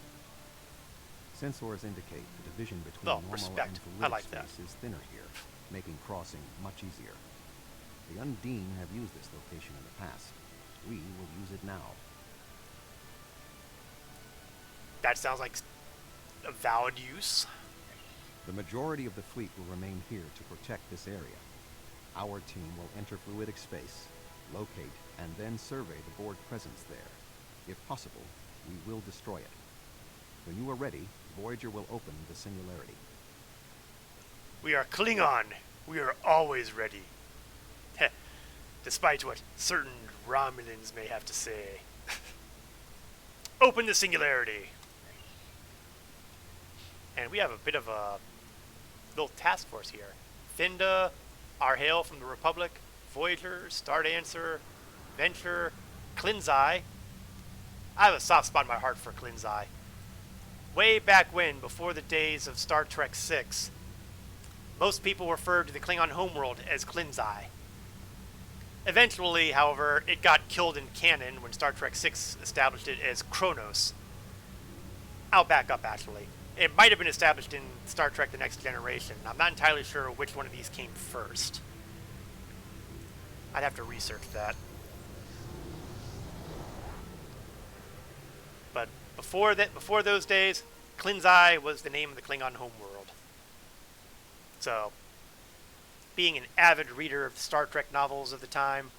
Sensors indicate the division between normal and fluidic space is thinner here, making crossing much easier. The Undine have used this location in the past. We will use it now. That sounds like a valid use. The majority of the fleet will remain here to protect this area. Our team will enter fluidic space, locate, and then survey the Borg presence there. If possible, we will destroy it. When you are ready, Voyager will open the singularity. We are Klingon. We are always ready. Heh, despite what certain Romulans may have to say. Open the singularity. And we have a bit of a little task force here. Thinda, Arhail from the Republic, Voyager, Stardancer, Venture, Klinzai. I have a soft spot in my heart for Klinzai. Way back when, before the days of Star Trek VI, most people referred to the Klingon homeworld as Klinzai. Eventually, however, it got killed in canon when Star Trek VI established it as Kronos. I'll back up, actually. It might have been established in Star Trek The Next Generation. I'm not entirely sure which one of these came first. I'd have to research that. But before those days, Klinzai was the name of the Klingon homeworld. So, being an avid reader of the Star Trek novels of the time,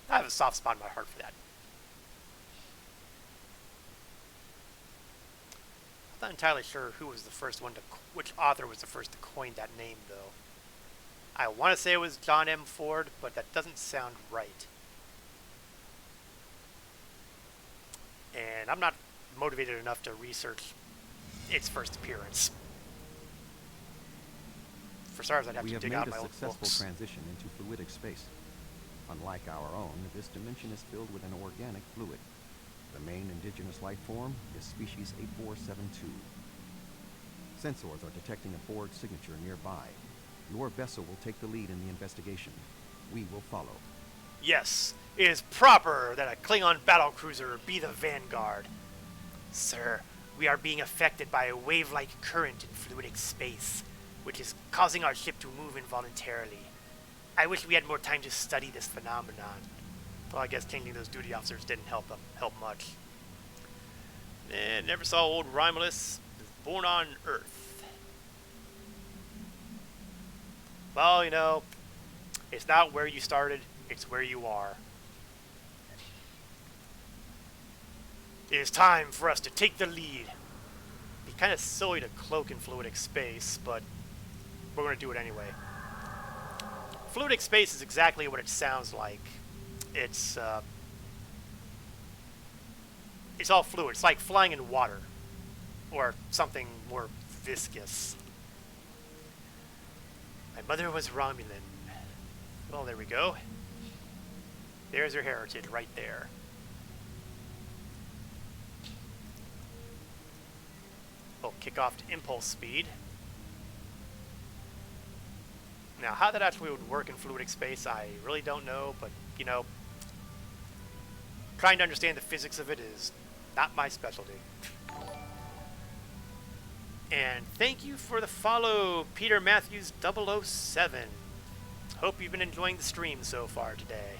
I have a soft spot in my heart for that. I'm not entirely sure who was the first one which author was the first to coin that name, though. I want to say it was John M. Ford, but that doesn't sound right. And I'm not motivated enough to research its first appearance. For starters, I'd have to dig out my old books. We have made a successful transition into fluidic space. Unlike our own, this dimension is filled with an organic fluid. The main indigenous life form is species 8472. Sensors are detecting a Borg signature nearby. Your vessel will take the lead in the investigation. We will follow. Yes, it is proper that a Klingon battlecruiser be the vanguard. Sir, we are being affected by a wave-like current in fluidic space, which is causing our ship to move involuntarily. I wish we had more time to study this phenomenon. Well, I guess changing those duty officers didn't help much. Never saw old Romulus. Born on Earth. Well, you know, it's not where you started, it's where you are. It is time for us to take the lead. It'd be kind of silly to cloak in fluidic space, but we're going to do it anyway. Fluidic space is exactly what it sounds like. It's all fluid. It's like flying in water, or something more viscous. My mother was Romulan. Well, there we go. There's her heritage right there. We'll kick off to impulse speed. Now, how that actually would work in fluidic space, I really don't know, but, you know, trying to understand the physics of it is not my specialty. And thank you for the follow, Peter Matthews 007. Hope you've been enjoying the stream so far today.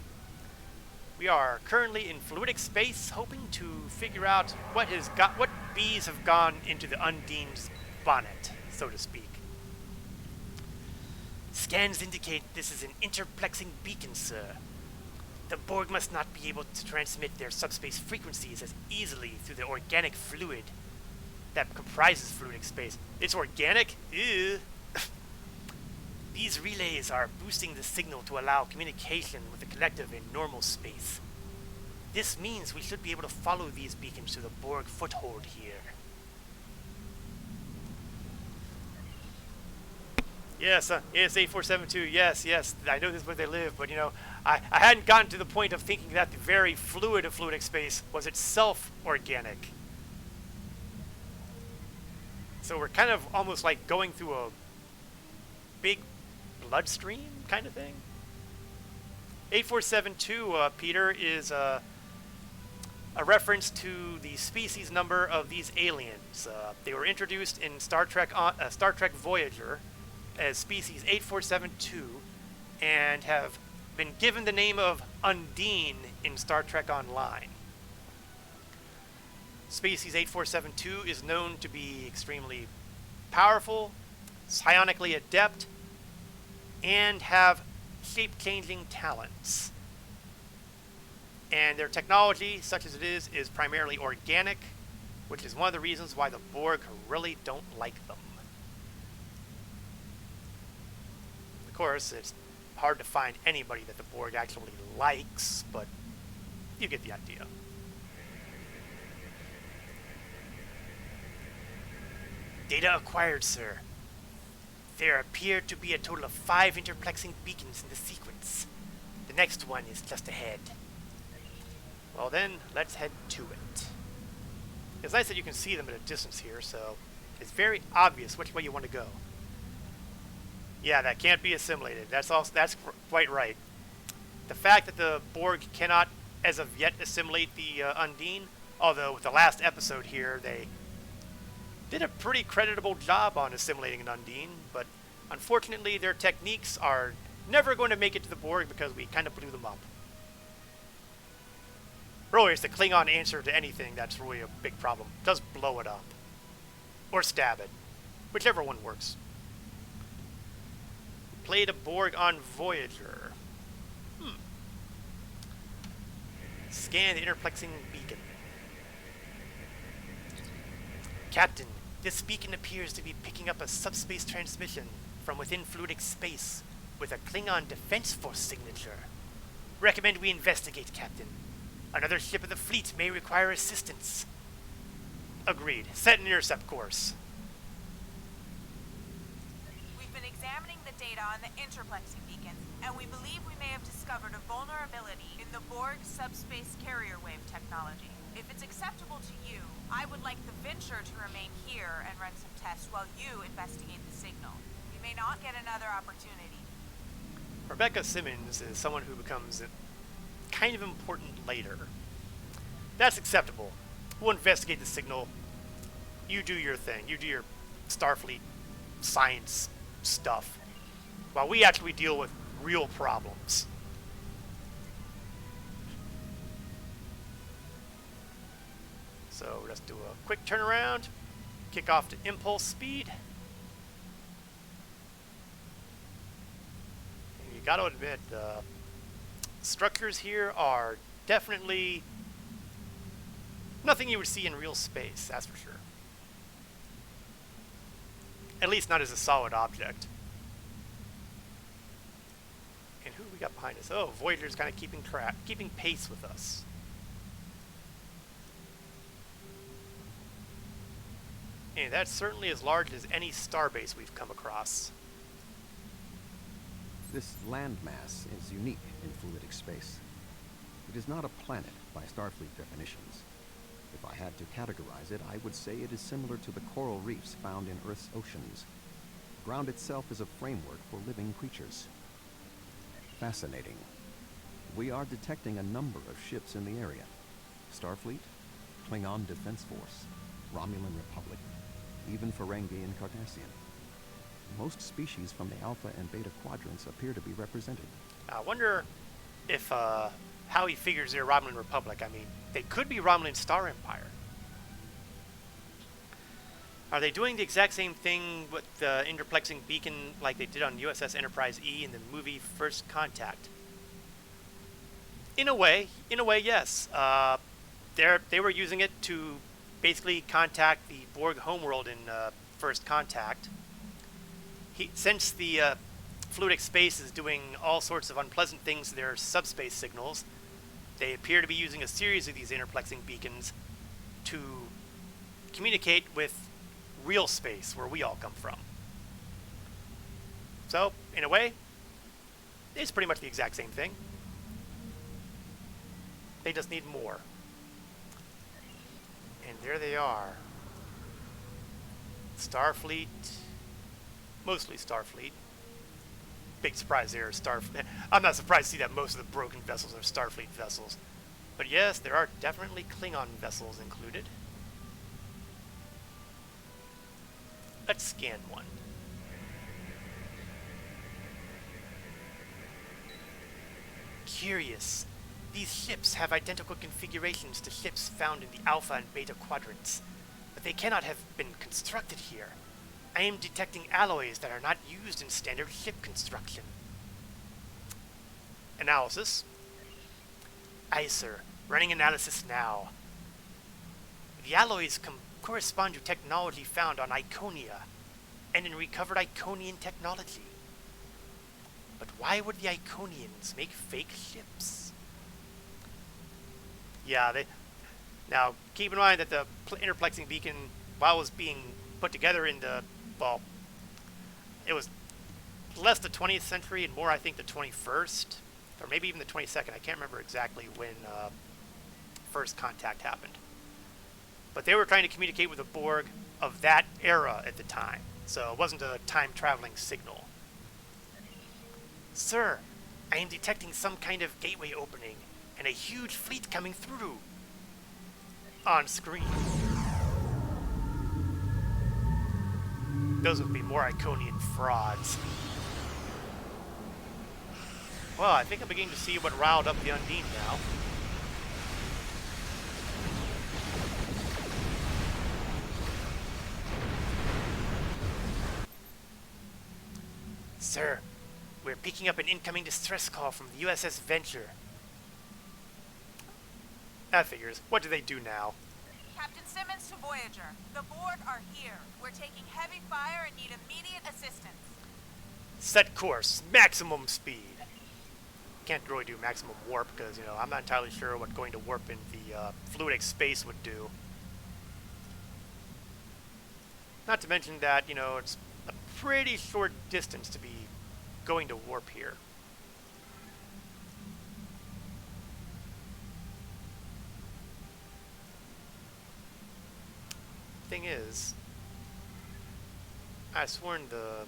We are currently in fluidic space, hoping to figure out what bees have gone into the Undine's bonnet, so to speak. Scans indicate this is an interplexing beacon, sir. The Borg must not be able to transmit their subspace frequencies as easily through the organic fluid that comprises fluidic space. It's organic? Ew. These relays are boosting the signal to allow communication with the collective in normal space. This means we should be able to follow these beacons to the Borg foothold here. Yes, yes, 8472, yes, I know this is where they live, but, you know, I hadn't gotten to the point of thinking that the very fluid of fluidic space was itself organic. So we're kind of almost like going through a big bloodstream kind of thing. 8472, Peter, is a reference to the species number of these aliens. They were introduced in Star Trek Voyager as species 8472 and have been given the name of Undine in Star Trek Online. Species 8472 is known to be extremely powerful, psionically adept, and have shape-changing talents. And their technology, such as it is primarily organic, which is one of the reasons why the Borg really don't like them. Of course, it's hard to find anybody that the Borg actually likes, but you get the idea. Data acquired, sir. There appear to be a total of 5 interplexing beacons in the sequence. The next one is just ahead. Well then, let's head to it. It's nice that you can see them at a distance here, so it's very obvious which way you want to go. Yeah, that can't be assimilated. That's quite right. The fact that the Borg cannot, as of yet, assimilate the Undine, although with the last episode here, they did a pretty creditable job on assimilating an Undine, but unfortunately their techniques are never going to make it to the Borg because we kind of blew them up. Really, it's the Klingon answer to anything that's really a big problem. Just blow it up. Or stab it. Whichever one works. Played a Borg on Voyager. Scan the interplexing beacon. Captain, this beacon appears to be picking up a subspace transmission from within fluidic space with a Klingon Defense Force signature. Recommend we investigate, Captain. Another ship of the fleet may require assistance. Agreed. Set an intercept course. We've been examining the data on the interplexing beacons, and we believe we may have discovered a vulnerability in the Borg subspace carrier wave technology. If it's acceptable to you, I would like the Venture to remain here and run some tests while you investigate the signal. You may not get another opportunity. Rebecca Simmons is someone who becomes kind of important later. That's acceptable. We'll investigate the signal. You do your thing. You do your Starfleet science stuff, while we actually deal with real problems. So let's do a quick turnaround, kick off to impulse speed. And you gotta admit, the structures here are definitely nothing you would see in real space, that's for sure. At least not as a solid object. And who do we got behind us? Oh, Voyager's kind of keeping pace with us. And that's certainly as large as any starbase we've come across. This landmass is unique in fluidic space. It is not a planet by Starfleet definitions. If I had to categorize it, I would say it is similar to the coral reefs found in Earth's oceans. The ground itself is a framework for living creatures. Fascinating. We are detecting a number of ships in the area. Starfleet, Klingon Defense Force, Romulan Republic, even Ferengi and Cardassian. Most species from the Alpha and Beta quadrants appear to be represented. I wonder if, how he figures they're Romulan Republic. I mean, they could be Romulan Star Empire. Are they doing the exact same thing with the interplexing beacon like they did on USS Enterprise E in the movie First Contact? In a way, yes. They were using it to basically contact the Borg homeworld in First Contact. Since the fluidic space is doing all sorts of unpleasant things to their subspace signals, they appear to be using a series of these interplexing beacons to communicate with real space, where we all come from. So, in a way, it's pretty much the exact same thing. They just need more. And there they are. Starfleet, mostly Starfleet. Big surprise there, I'm not surprised to see that most of the broken vessels are Starfleet vessels. But yes, there are definitely Klingon vessels included. Let's scan one. Curious. These ships have identical configurations to ships found in the Alpha and Beta quadrants, but they cannot have been constructed here. I am detecting alloys that are not used in standard ship construction. Analysis. Aye, sir. Running analysis now. The alloys correspond to technology found on Iconia, and in recovered Iconian technology. But why would the Iconians make fake ships? Yeah, now, keep in mind that the interplexing beacon, while it was being put together in the, well, it was less the 20th century and more, I think, the 21st, or maybe even the 22nd. I can't remember exactly when first contact happened. But they were trying to communicate with the Borg of that era at the time, so it wasn't a time-traveling signal. Sir, I am detecting some kind of gateway opening and a huge fleet coming through. On screen. Those would be more Iconian frauds. Well, I think I'm beginning to see what riled up the Undine now. Sir, we're picking up an incoming distress call from the USS Venture. That figures. What do they do now? Captain Simmons to Voyager. The Borg are here. We're taking heavy fire and need immediate assistance. Set course. Maximum speed. Can't really do maximum warp because, you know, I'm not entirely sure what going to warp in the fluidic space would do. Not to mention that, you know, it's a pretty short distance to be going to warp here. Thing is, I sworn the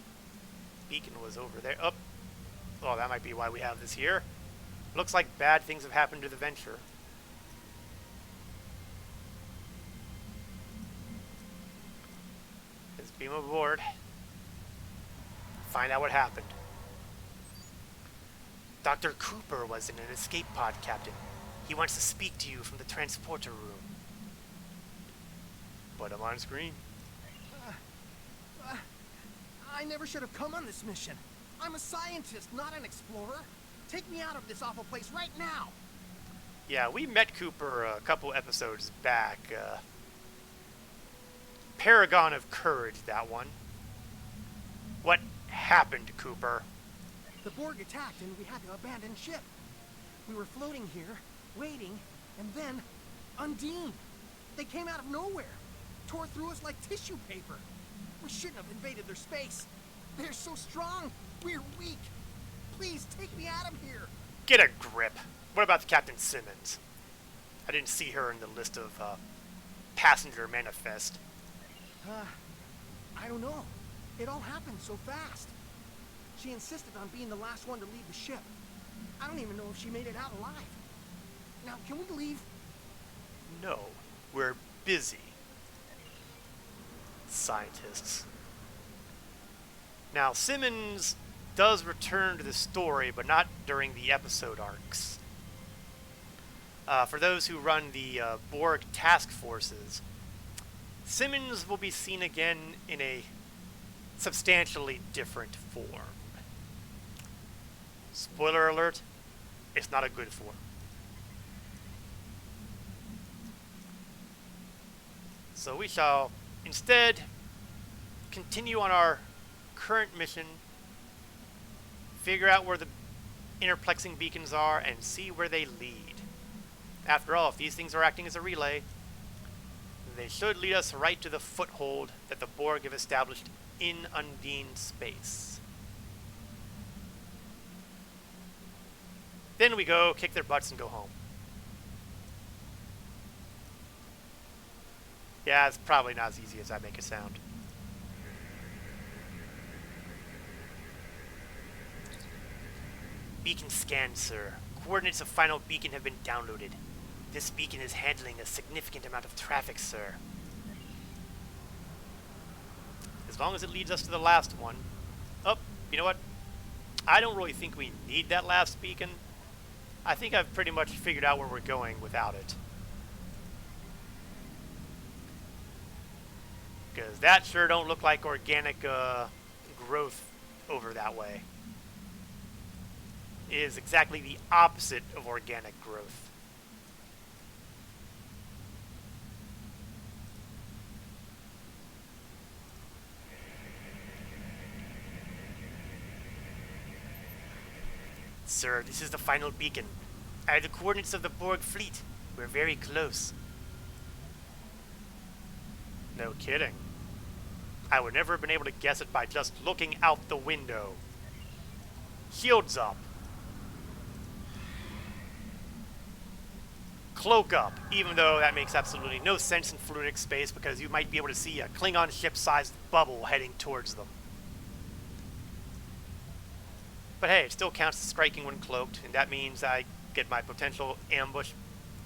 beacon was over there. Oh, well, that might be why we have this here. Looks like bad things have happened to the Venture. Let's beam aboard. Find out what happened. Dr. Cooper was in an escape pod, Captain. He wants to speak to you from the transporter room. Put him on screen. I never should have come on this mission. I'm a scientist, not an explorer. Take me out of this awful place right now. Yeah, we met Cooper a couple episodes back. Paragon of courage, that one. What happened, Cooper? The Borg attacked and we had to abandon ship. We were floating here, waiting, and then Undine. They came out of nowhere. Tore through us like tissue paper. We shouldn't have invaded their space. They're so strong. We're weak. Please take me out of here. Get a grip. What about the Captain Simmons? I didn't see her in the list of passenger manifest. I don't know. It all happened so fast. She insisted on being the last one to leave the ship. I don't even know if she made it out alive. Now, can we leave? No, we're busy. Scientists. Now, Simmons does return to the story, but not during the episode arcs. For those who run the Borg task forces, Simmons will be seen again in a substantially different form. Spoiler alert, it's not a good form. So we shall instead continue on our current mission, figure out where the interplexing beacons are, and see where they lead. After all, if these things are acting as a relay, they should lead us right to the foothold that the Borg have established in Undine space. Then we go kick their butts and go home. Yeah, it's probably not as easy as I make it sound. Beacon scanned, sir. Coordinates of final beacon have been downloaded. This beacon is handling a significant amount of traffic, sir. As long as it leads us to the last one. Oh, you know what? I don't really think we need that last beacon. I think I've pretty much figured out where we're going without it. Because that sure don't look like organic growth over that way. It is exactly the opposite of organic growth. Sir, this is the final beacon. I have the coordinates of the Borg fleet. We're very close. No kidding. I would never have been able to guess it by just looking out the window. Shields up. Cloak up, even though that makes absolutely no sense in fluidic space because you might be able to see a Klingon ship-sized bubble heading towards them. But hey, it still counts as striking when cloaked, and that means I get my potential ambush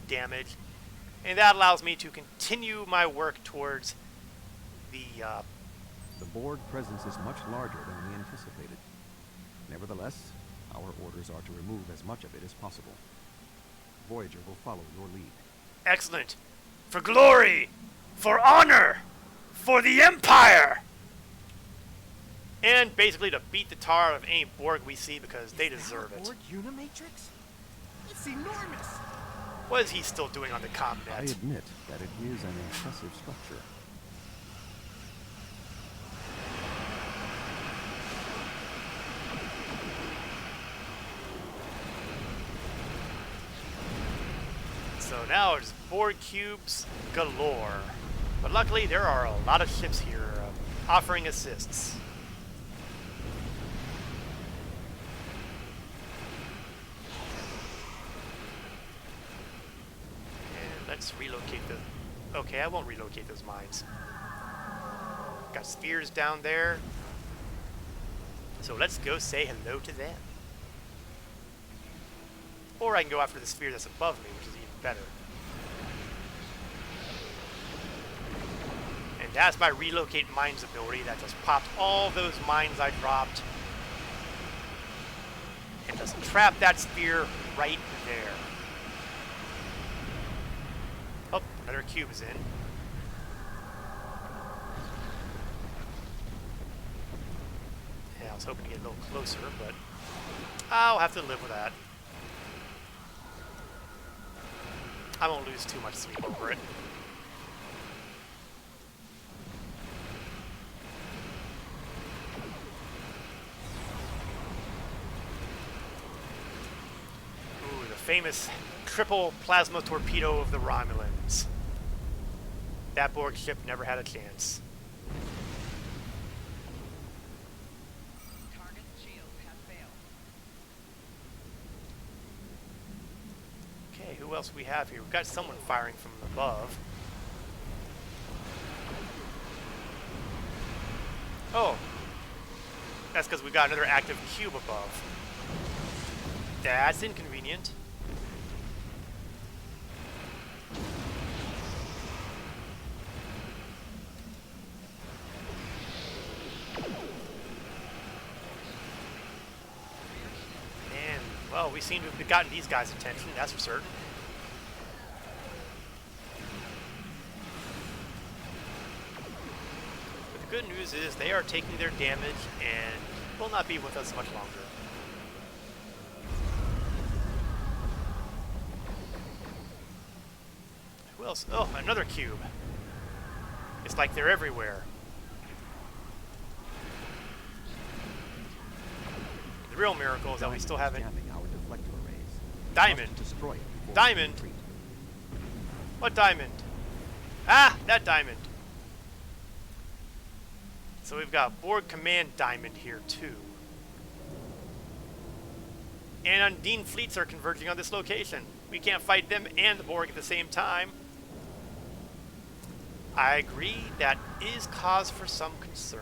damage, and that allows me to continue my work towards the Borg presence is much larger than we anticipated. Nevertheless, our orders are to remove as much of it as possible. Voyager will follow your lead. Excellent. For glory! For honor! For the Empire! And basically to beat the tar out of any Borg we see because they deserve it. Borg Unimatrix? It's enormous! What is he still doing on the ComNet? I admit that it is an impressive structure. So now it's Borg cubes galore. But luckily there are a lot of ships here offering assists. And let's relocate the... Okay, I won't relocate those mines. Got spheres down there. So let's go say hello to them. Or I can go after the sphere that's above me, which is even better. And that's my relocate mines ability that just popped all those mines I dropped. And just trap that sphere right there. Oh, another cube is in. Yeah, I was hoping to get a little closer, but I'll have to live with that. I won't lose too much sleep over it. Ooh, the famous triple plasma torpedo of the Romulans. That Borg ship never had a chance. Who else we have here? We've got someone firing from above. Oh. That's because we got another active cube above. That's inconvenient. And, well, we seem to have gotten these guys' attention, that's for certain. The good news is they are taking their damage and will not be with us much longer. Who else? Oh, another cube. It's like they're everywhere. The real miracle is that we still haven't... Diamond! Diamond! What diamond? Ah! That diamond! So we've got Borg Command Diamond here too. And Undine fleets are converging on this location. We can't fight them and the Borg at the same time. I agree, that is cause for some concern.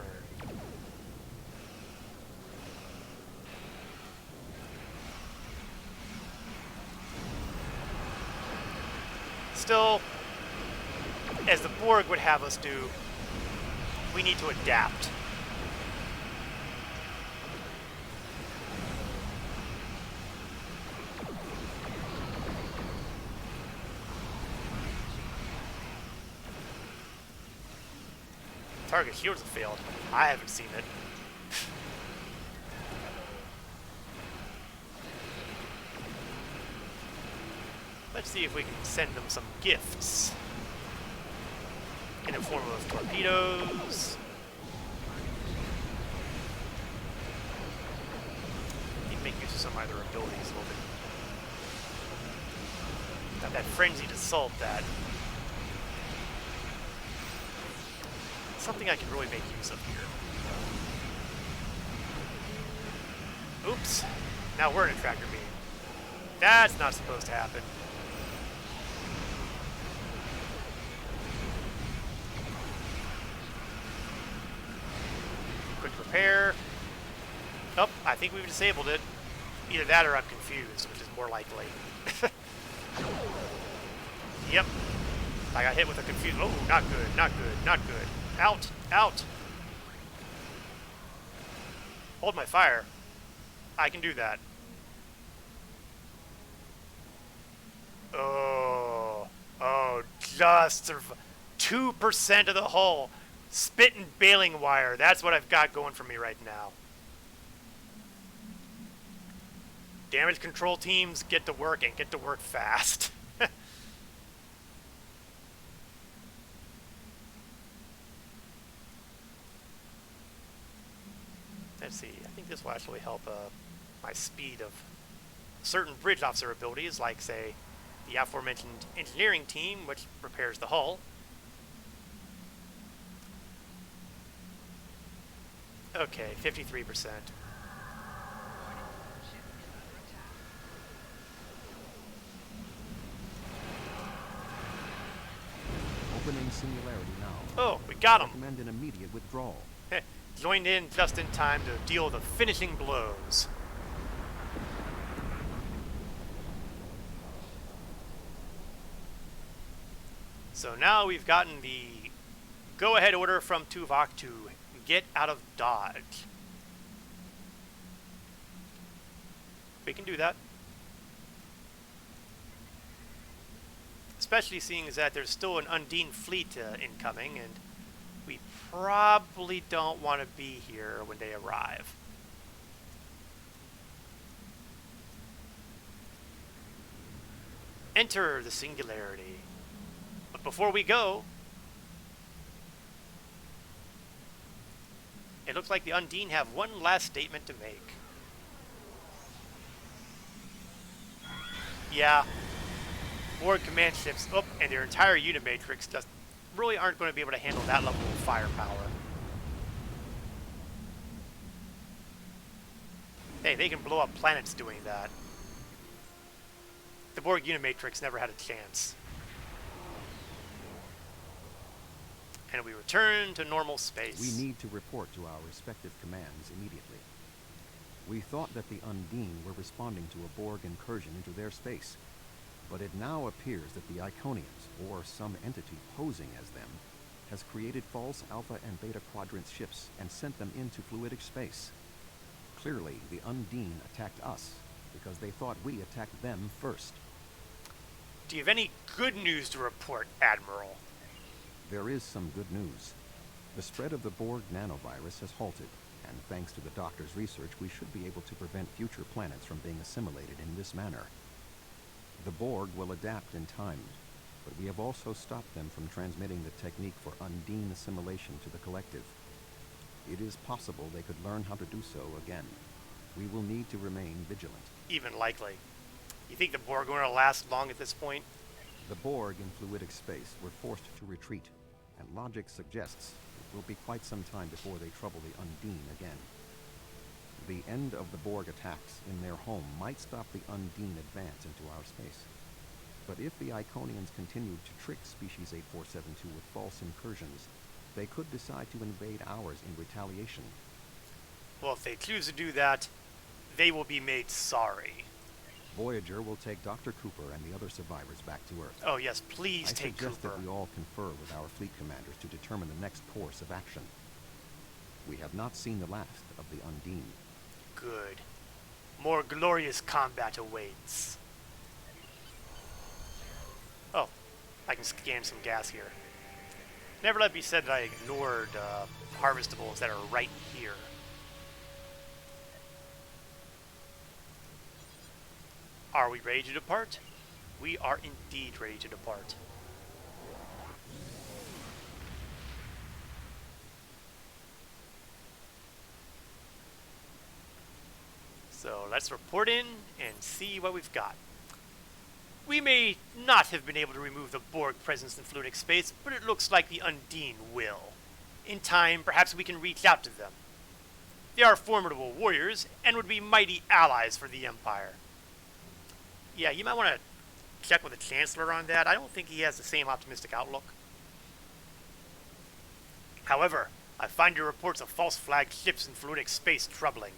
Still, as the Borg would have us do, we need to adapt. Target shields have failed. I haven't seen it. Let's see if we can send them some gifts. In the form of torpedoes. Need to make use of some of their abilities a little bit. Got that frenzied assault, that something I can really make use of here. Oops. Now we're in a tractor beam. That's not supposed to happen. Quick repair. Oh, I think we've disabled it. Either that or I'm confused, which is more likely. Yep. I got hit with a confused... Oh, not good, not good, not good. Out, out. Hold my fire. I can do that. Oh, just 2% of the hull. Spit and baling wire. That's what I've got going for me right now. Damage control teams, get to work and get to work fast. Let's see, I think this will actually help my speed of certain bridge officer abilities, like, say, the aforementioned engineering team, which repairs the hull. Okay, 53%. Opening singularity now. Oh, we got him. Recommend an immediate withdrawal. Joined in just in time to deal the finishing blows. So now we've gotten the go-ahead order from Tuvok to get out of Dodge. We can do that. Especially seeing as that there's still an Undine fleet incoming, and we probably don't want to be here when they arrive. Enter the singularity. But before we go, it looks like the Undine have one last statement to make. Yeah. Borg command ships, and their entire unit matrix just really aren't going to be able to handle that level of firepower. Hey, they can blow up planets doing that. The Borg unit matrix never had a chance. And we return to normal space. We need to report to our respective commands immediately. We thought that the Undine were responding to a Borg incursion into their space, but it now appears that the Iconians, or some entity posing as them, has created false Alpha and Beta Quadrant ships and sent them into fluidic space. Clearly, the Undine attacked us because they thought we attacked them first. Do you have any good news to report, Admiral? There is some good news. The spread of the Borg nanovirus has halted, and thanks to the Doctor's research, we should be able to prevent future planets from being assimilated in this manner. The Borg will adapt in time, but we have also stopped them from transmitting the technique for Undine assimilation to the collective. It is possible they could learn how to do so again. We will need to remain vigilant. Even likely. You think the Borg are going to last long at this point? The Borg in fluidic space were forced to retreat, and logic suggests it will be quite some time before they trouble the Undine again. The end of the Borg attacks in their home might stop the Undine advance into our space. But if the Iconians continued to trick Species 8472 with false incursions, they could decide to invade ours in retaliation. Well, if they choose to do that, they will be made sorry. Voyager will take Dr. Cooper and the other survivors back to Earth. Oh yes, please take I suggest Cooper. that we all confer with our fleet commanders to determine the next course of action. We have not seen the last of the Undine. Good. More glorious combat awaits. Oh, I can scan some gas here. Never let it be said that I ignored harvestables that are right here. Are we ready to depart? We are indeed ready to depart. So let's report in and see what we've got. We may not have been able to remove the Borg presence in fluidic space, but it looks like the Undine will. In time, perhaps we can reach out to them. They are formidable warriors and would be mighty allies for the Empire. Yeah, you might want to check with the Chancellor on that. I don't think he has the same optimistic outlook. However, I find your reports of false flag ships in fluidic space troubling.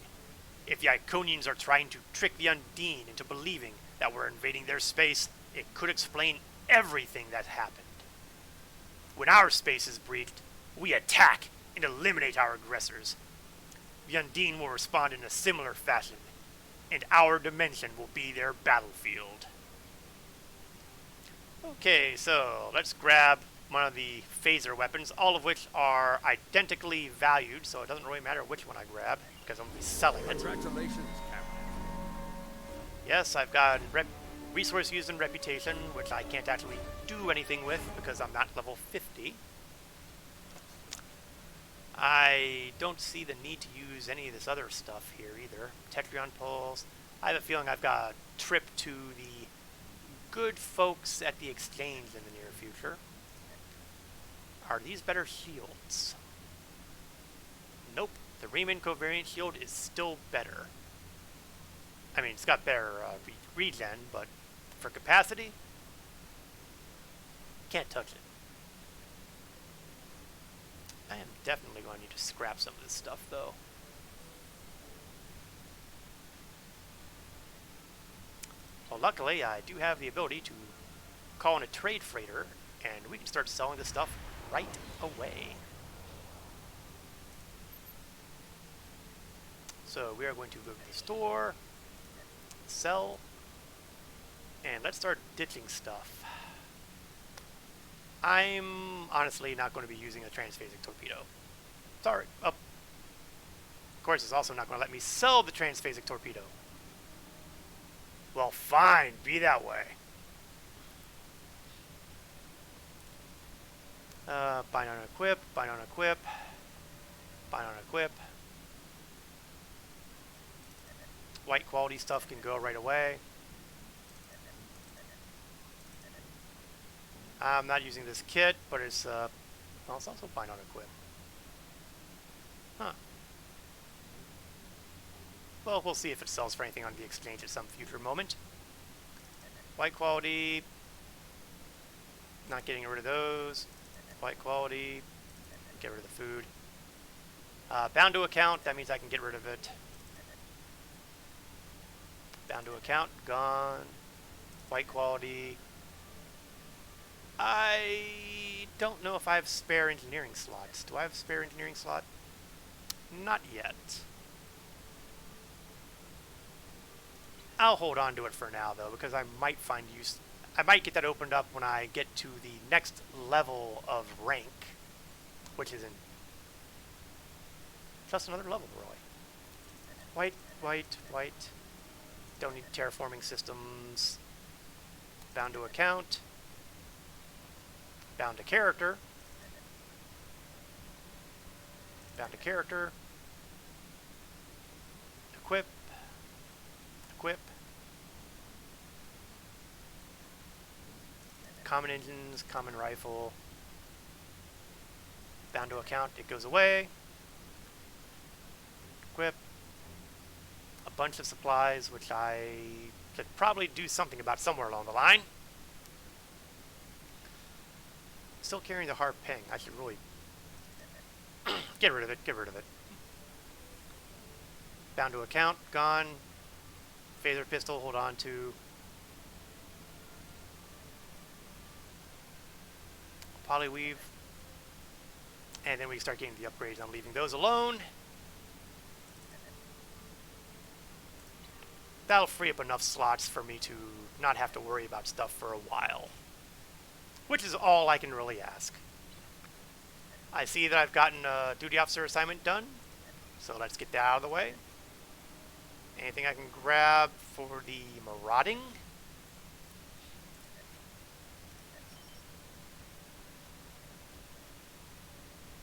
If the Iconians are trying to trick the Undine into believing that we're invading their space, it could explain everything that happened. When our space is breached, we attack and eliminate our aggressors. The Undine will respond in a similar fashion, and our dimension will be their battlefield. Okay, so let's grab one of the phaser weapons, all of which are identically valued, so it doesn't really matter which one I grab, because I'm going to be selling it. Congratulations, Captain. Yes, I've got resource use and reputation, which I can't actually do anything with because I'm not level 50. I don't see the need to use any of this other stuff here either. Tetrion Pulse. I have a feeling I've got a trip to the good folks at the exchange in the near future. Are these better shields? Nope. The Riemann covariant shield is still better. I mean, it's got better regen, but for capacity, can't touch it. I am definitely going to need to scrap some of this stuff, though. Well, luckily, I do have the ability to call in a trade freighter, and we can start selling this stuff right away. So we are going to go to the store, sell, and let's start ditching stuff. I'm honestly not going to be using a transphasic torpedo. Sorry. Oh. Of course, it's also not going to let me sell the transphasic torpedo. Well, fine. Be that way. Bind on equip, bind on equip, bind on equip. White quality stuff can go right away. I'm not using this kit, but it's well, it's also bind on equip. Huh. Well, we'll see if it sells for anything on the exchange at some future moment. White quality. Not getting rid of those. White quality. Get rid of the food. Bound to account. That means I can get rid of it. Bound to account. Gone. White quality. I don't know if I have spare engineering slots. Do I have a spare engineering slot? Not yet. I'll hold on to it for now, though, because I might find use. I might get that opened up when I get to the next level of rank, which is in just another level, really. White, white, white. Don't need terraforming systems. Bound to account. Bound to character. Bound to character. Equip. Equip. Common engines, common rifle. Bound to account, it goes away. Equip. A bunch of supplies, which I could probably do something about somewhere along the line. Still carrying the hard ping. I should really get rid of it, get rid of it. Bound to account, gone. Phaser pistol, hold on to. Polyweave. And then we start getting the upgrades. I'm leaving those alone. That'll free up enough slots for me to not have to worry about stuff for a while. Which is all I can really ask. I see that I've gotten a duty officer assignment done, so let's get that out of the way. Anything I can grab for the marauding?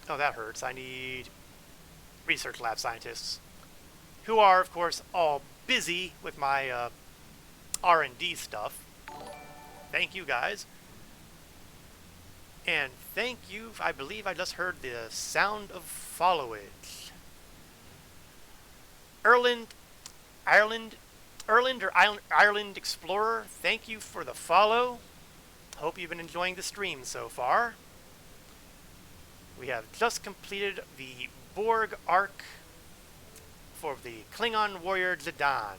Oh, that hurts. I need research lab scientists, who are, of course, all busy with my R&D stuff. Thank you guys. And thank you, I believe I just heard the sound of followage. Ireland Explorer, thank you for the follow. Hope you've been enjoying the stream so far. We have just completed the Borg arc for the Klingon warrior Zidane.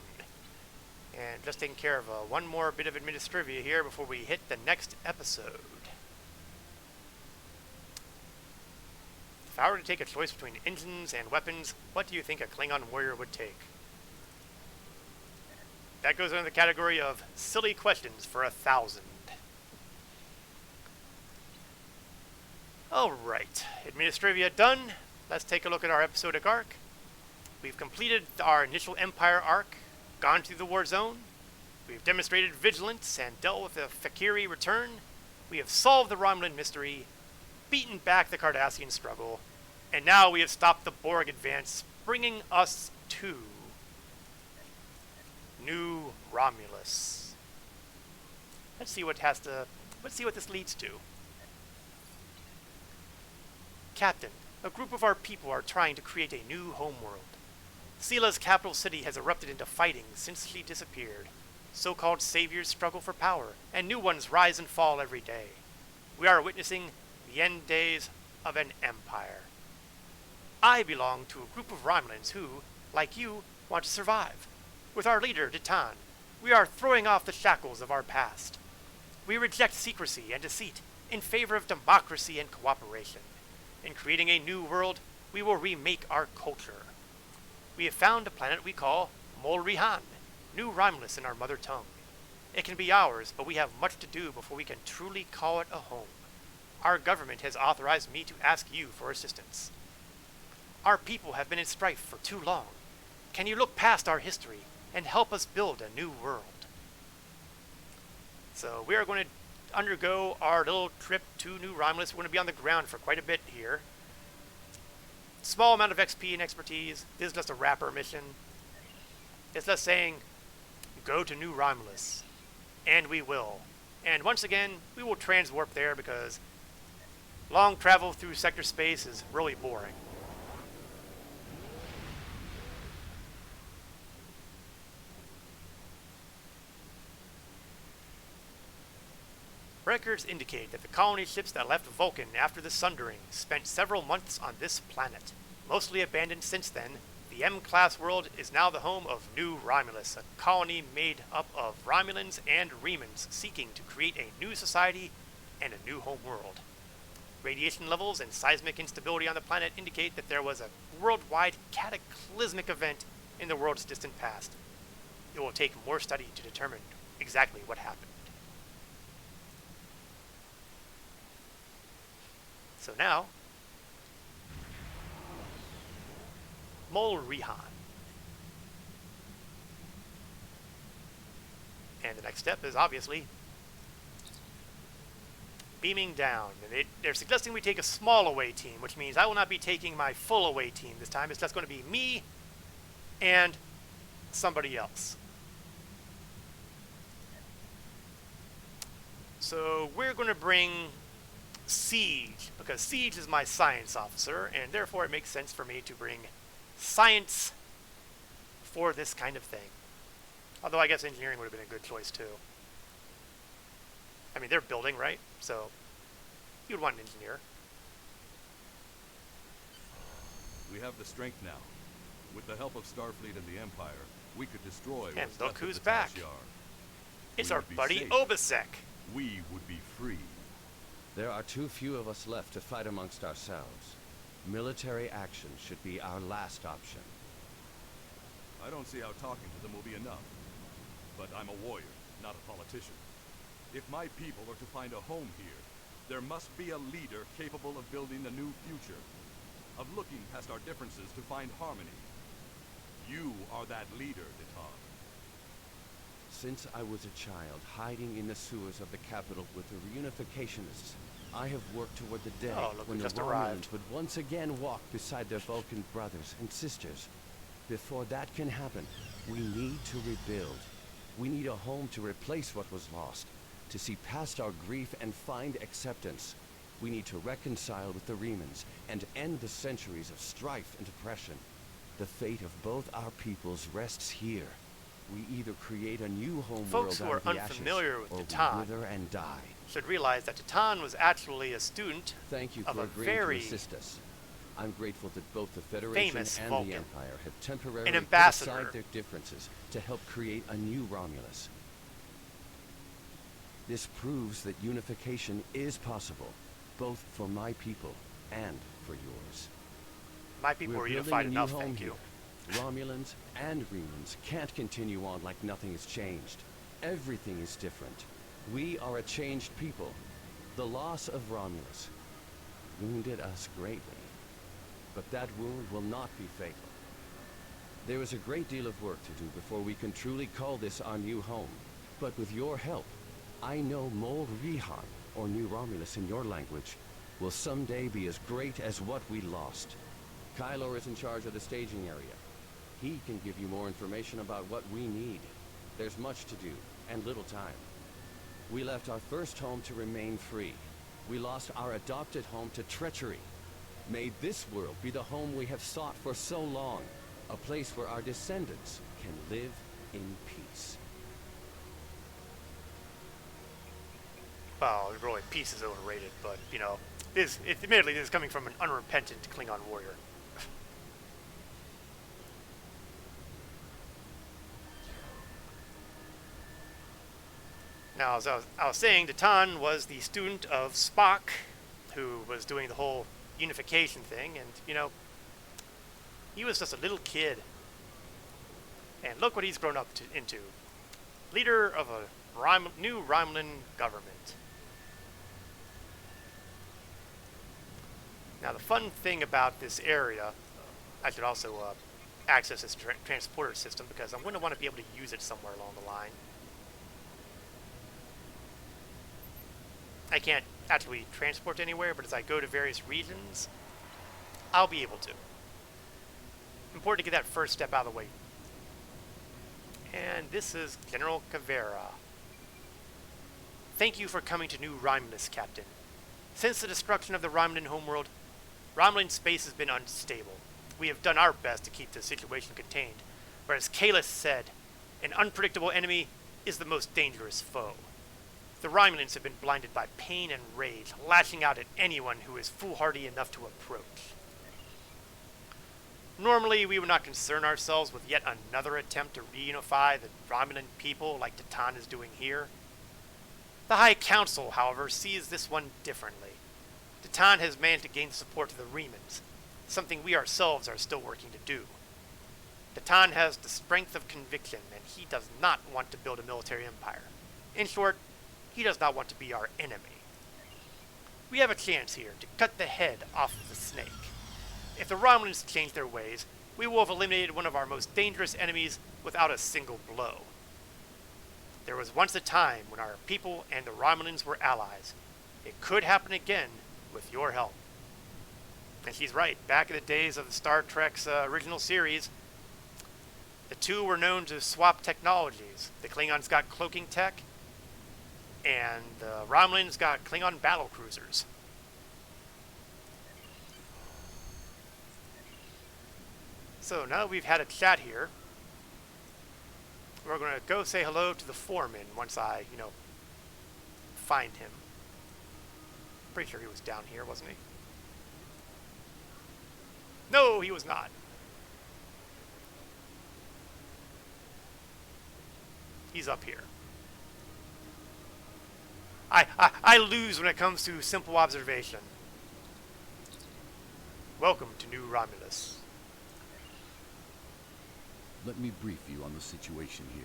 And just taking care of one more bit of administrivia here before we hit the next episode. If I were to take a choice between engines and weapons, what do you think a Klingon warrior would take? That goes under the category of silly questions for 1,000. Alright, administrivia done. Let's take a look at our episodic arc. We've completed our initial Empire arc, gone through the war zone. We've demonstrated vigilance and dealt with the Fakiri return. We have solved the Romulan mystery, beaten back the Cardassian struggle, and now we have stopped the Borg advance, bringing us to New Romulus. Let's see what this leads to. Captain, a group of our people are trying to create a new homeworld. Sila's capital city has erupted into fighting since she disappeared. So-called saviors struggle for power, and new ones rise and fall every day. We are witnessing the end days of an empire. I belong to a group of Romulans who, like you, want to survive. With our leader, Titan, we are throwing off the shackles of our past. We reject secrecy and deceit in favor of democracy and cooperation. In creating a new world, we will remake our culture. We have found a planet we call Molrihan, New Romulus in our mother tongue. It can be ours, but we have much to do before we can truly call it a home. Our government has authorized me to ask you for assistance. Our people have been in strife for too long. Can you look past our history and help us build a new world? So we are going to undergo our little trip to New Romulus. We're going to be on the ground for quite a bit here. Small amount of XP and expertise. This is just a wrapper mission. It's just saying, go to New Romulus. And we will. And once again, we will transwarp there because long travel through sector space is really boring. Records indicate that the colony ships that left Vulcan after the Sundering spent several months on this planet. Mostly abandoned since then, the M-class world is now the home of New Romulus, a colony made up of Romulans and Remans seeking to create a new society and a new home world. Radiation levels and seismic instability on the planet indicate that there was a worldwide cataclysmic event in the world's distant past. It will take more study to determine exactly what happened. So now, Molrihan. And the next step is obviously beaming down. And they're suggesting we take a small away team, which means I will not be taking my full away team this time. It's just going to be me and somebody else. So we're going to bring Siege, because Siege is my science officer, and therefore it makes sense for me to bring science for this kind of thing. Although I guess engineering would have been a good choice too. I mean, they're building, right? So you'd want an engineer. We have the strength now. With the help of Starfleet and the Empire, we could destroy and what's look left of who's the back. Tash Yar. It's We our would be buddy safe. Obasek. We would be free. There are too few of us left to fight amongst ourselves. Military action should be our last option. I don't see how talking to them will be enough. But I'm a warrior, not a politician. If my people are to find a home here, there must be a leader capable of building a new future. Of looking past our differences to find harmony. You are that leader, Titan. Since I was a child, hiding in the sewers of the capital with the reunificationists, I have worked toward the day Oh, look, when we the just Romulans arrived. would once again walk beside their Vulcan brothers and sisters. Before that can happen, we need to rebuild. We need a home to replace what was lost, to see past our grief and find acceptance. We need to reconcile with the Remans and end the centuries of strife and oppression. The fate of both our peoples rests here. We either create a new home Folks world who out are of the unfamiliar ashes, with or Titan we wither and die. should realize that Titan was actually a student Thank you of for a agreeing very to assist us. I'm grateful that both the Federation famous and Vulcan, the Empire have temporarily an put ambassador. aside their differences to help create a new Romulus. This proves that unification is possible, both for my people and for yours. My people We're were building unified a new enough, home thank you. here. Romulans and Remans can't continue on like nothing has changed. Everything is different. We are a changed people. The loss of Romulus wounded us greatly. But that wound will not be fatal. There is a great deal of work to do before we can truly call this our new home. But with your help, I know Mol Rihan, or New Romulus in your language, will someday be as great as what we lost. Kylor is in charge of the staging area. He can give you more information about what we need. There's much to do, and little time. We left our first home to remain free. We lost our adopted home to treachery. May this world be the home we have sought for so long. A place where our descendants can live in peace. Well, really, peace is overrated, but, you know, admittedly, this is coming from an unrepentant Klingon warrior. Now, as I was saying, Titan was the student of Spock, who was doing the whole unification thing, and, you know, he was just a little kid. And look what he's grown up into. Leader of a new Romulan government. Now, the fun thing about this area, I should also access this transporter system, because I'm going to want to be able to use it somewhere along the line. I can't actually transport anywhere, but as I go to various regions, I'll be able to. Important to get that first step out of the way. And this is General Caveira. Thank you for coming to New Romulus, Captain. Since the destruction of the Romulan homeworld, Romulan space has been unstable. We have done our best to keep the situation contained, but as Kalis said, an unpredictable enemy is the most dangerous foe. The Romulans have been blinded by pain and rage, lashing out at anyone who is foolhardy enough to approach. Normally, we would not concern ourselves with yet another attempt to reunify the Romulan people like Titan is doing here. The High Council, however, sees this one differently. Titan has managed to gain support of the Remans, something we ourselves are still working to do. Titan has the strength of conviction, and he does not want to build a military empire. In short, he does not want to be our enemy. We have a chance here to cut the head off of the snake. If the Romulans change their ways, we will have eliminated one of our most dangerous enemies without a single blow. There was once a time when our people and the Romulans were allies. It could happen again with your help. And she's right. Back in the days of the Star Trek's original series, the two were known to swap technologies. The Klingons got cloaking tech, and the Romulans got Klingon battle cruisers. So now that we've had a chat here, we're going to go say hello to the foreman once I, find him. Pretty sure he was down here, wasn't he? No, he was not. He's up here. I lose when it comes to simple observation. Welcome to New Romulus. Let me brief you on the situation here.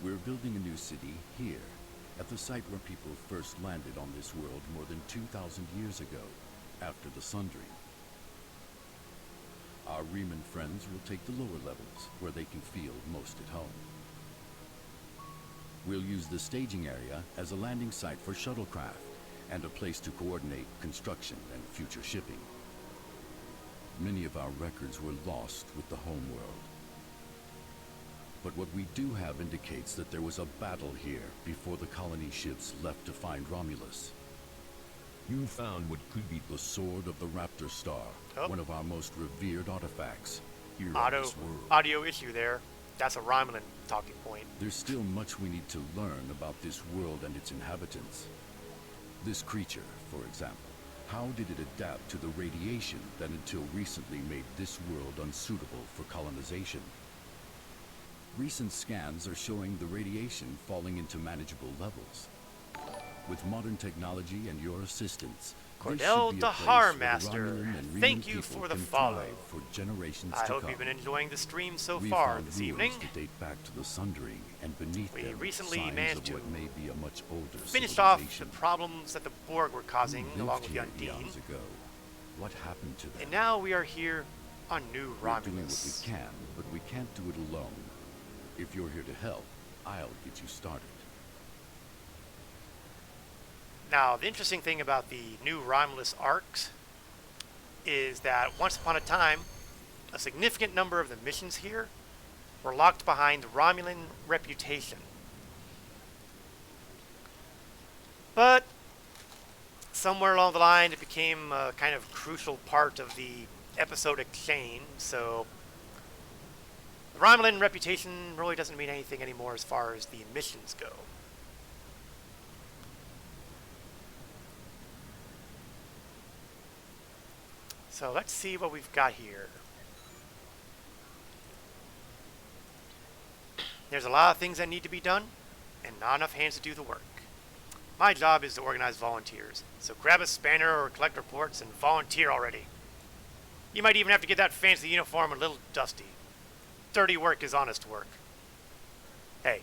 We're building a new city here, at the site where people first landed on this world more than 2,000 years ago, after the Sundering. Our Reman friends will take the lower levels, where they can feel most at home. We'll use the staging area as a landing site for shuttlecraft, and a place to coordinate construction and future shipping. many of our records were lost with the homeworld. But what we do have indicates that there was a battle here before the colony ships left to find Romulus. You found what could be the Sword of the Raptor Star, one of our most revered artifacts here on this world. Audio issue there. That's a Romulan talking point. There's still much we need to learn about this world and its inhabitants. This creature, for example, how did it adapt to the radiation that until recently made this world unsuitable for colonization? Recent scans are showing the radiation falling into manageable levels. With modern technology and your assistance, Cordell the Harmaster, thank you for the follow. For generations I to hope come. You've been enjoying the stream so We far found this evening. ruins that date back to the Sundering, and beneath We them recently signs managed of to what may be a much older finished off the civilization. problems that the Borg were causing Who along lived with the here Undine. eons ago? What happened to them? And now we are here on New We're doing what Romulus. we can, but we can't do it alone. If you're here to help, I'll get you started. Now, the interesting thing about the New Romulus arcs is that once upon a time, a significant number of the missions here were locked behind Romulan reputation. But somewhere along the line, it became a kind of crucial part of the episodic chain, so the Romulan reputation really doesn't mean anything anymore as far as the missions go. So let's see what we've got here. There's a lot of things that need to be done, and not enough hands to do the work. My job is to organize volunteers, so grab a spanner or collect reports and volunteer already. You might even have to get that fancy uniform a little dusty. Dirty work is honest work. Hey,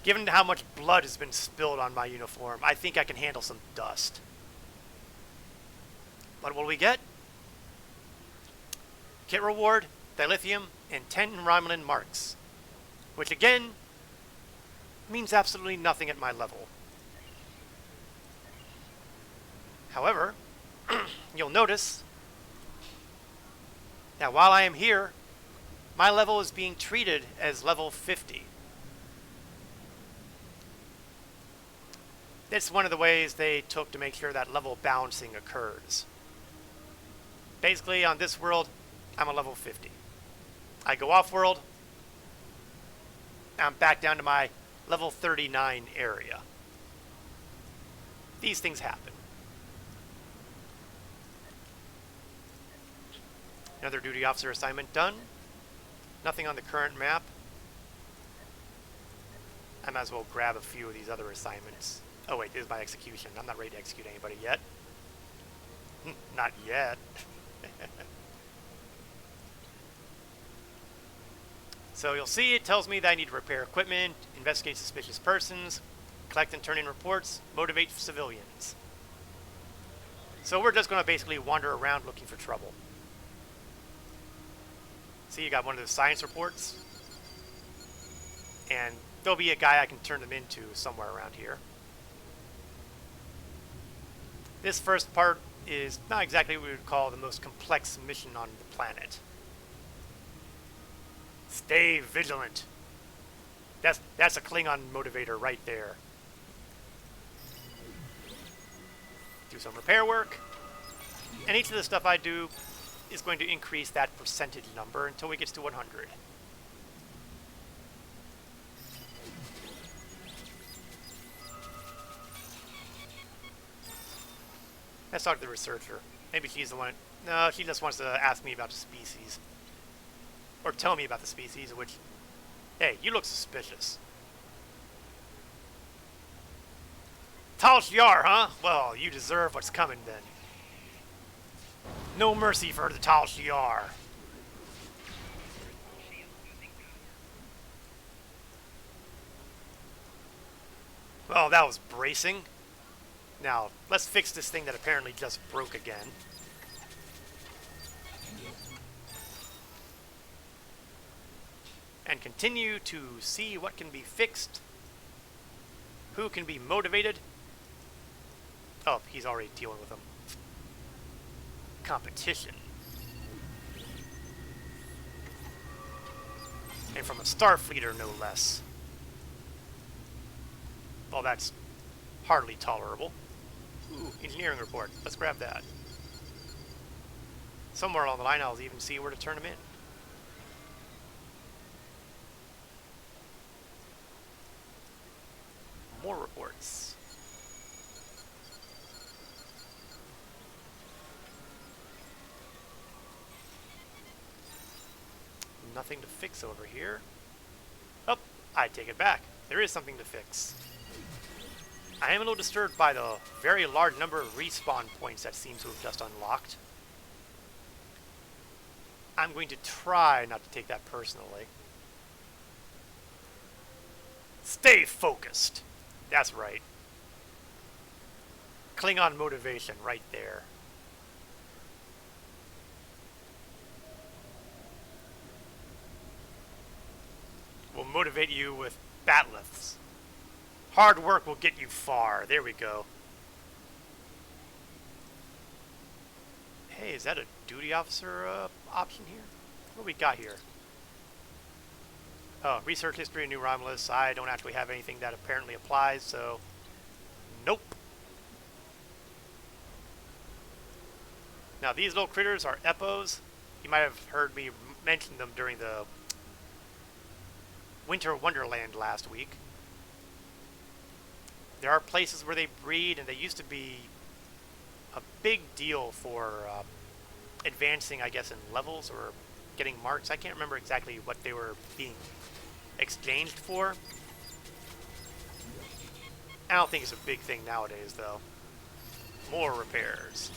given how much blood has been spilled on my uniform, I think I can handle some dust. What will we get? Kit reward, dilithium, and 10 Romulan marks. Which again, means absolutely nothing at my level. However, you'll notice that while I am here, my level is being treated as level 50. It's one of the ways they took to make sure that level balancing occurs. Basically, on this world, I'm a level 50. I go off-world, I'm back down to my level 39 area. These things happen. Another duty officer assignment done. Nothing on the current map. I might as well grab a few of these other assignments. Oh wait, this is my execution. I'm not ready to execute anybody yet. Not yet. So you'll see it tells me that I need to repair equipment, investigate suspicious persons, collect and turn in reports, motivate civilians. So we're just going to basically wander around looking for trouble. See, you got one of the science reports. And there'll be a guy I can turn them into somewhere around here. This first part is not exactly what we would call the most complex mission on the planet. Stay vigilant. That's a Klingon motivator right there. Do some repair work. And each of the stuff I do is going to increase that percentage number until we get to 100. Let's talk to the researcher. Maybe she's the one. No, she just wants to ask me about the species. Or tell me about the species, which... Hey, you look suspicious. Tal Shiar, huh? Well, you deserve what's coming then. No mercy for the Tal Shiar. Well, that was bracing. Now, let's fix this thing that apparently just broke again. And continue to see what can be fixed, who can be motivated. Oh, he's already dealing with them. Competition. And from a Starfleeter, no less. Well, that's hardly tolerable. Ooh, engineering report. Let's grab that. Somewhere along the line, I'll even see where to turn them in. More reports. Nothing to fix over here. Oh, I take it back. There is something to fix. I am a little disturbed by the very large number of respawn points that seem to have just unlocked. I'm going to try not to take that personally. Stay focused. That's right. Klingon motivation right there. We'll motivate you with batliths. Hard work will get you far. There we go. Hey, is that a duty officer option here? What do we got here? Oh, research history of New Romulus. I don't actually have anything that apparently applies, so nope. Now these little critters are Epos. You might have heard me mention them during the Winter Wonderland last week. There are places where they breed, and they used to be a big deal for advancing, I guess, in levels or getting marks. I can't remember exactly what they were being exchanged for. I don't think it's a big thing nowadays, though. More repairs.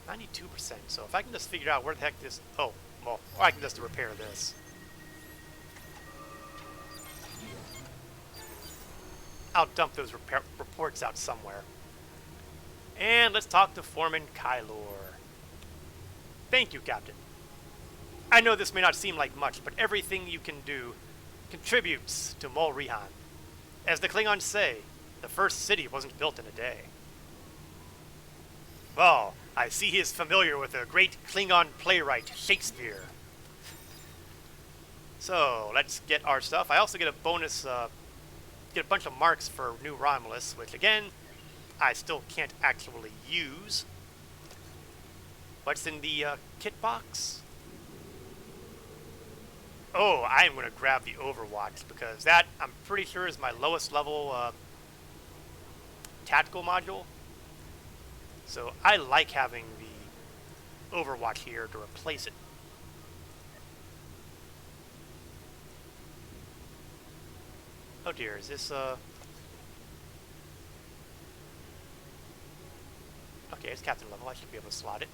92%, so if I can just figure out where the heck this... Oh, well, or I can just repair this. I'll dump those reports out somewhere. And let's talk to Foreman Kylor. Thank you, Captain. I know this may not seem like much, but everything you can do contributes to Mol Rihan. As the Klingons say, the first city wasn't built in a day. Well, I see he is familiar with the great Klingon playwright, Shakespeare. So, let's get our stuff. I also get a bonus, get a bunch of marks for New Romulus, which again, I still can't actually use. What's in the kit box? Oh, I'm going to grab the Overwatch, because that, I'm pretty sure, is my lowest level tactical module. So I like having the Overwatch here to replace it. Oh dear, is this okay, it's captain level. I should be able to slot it.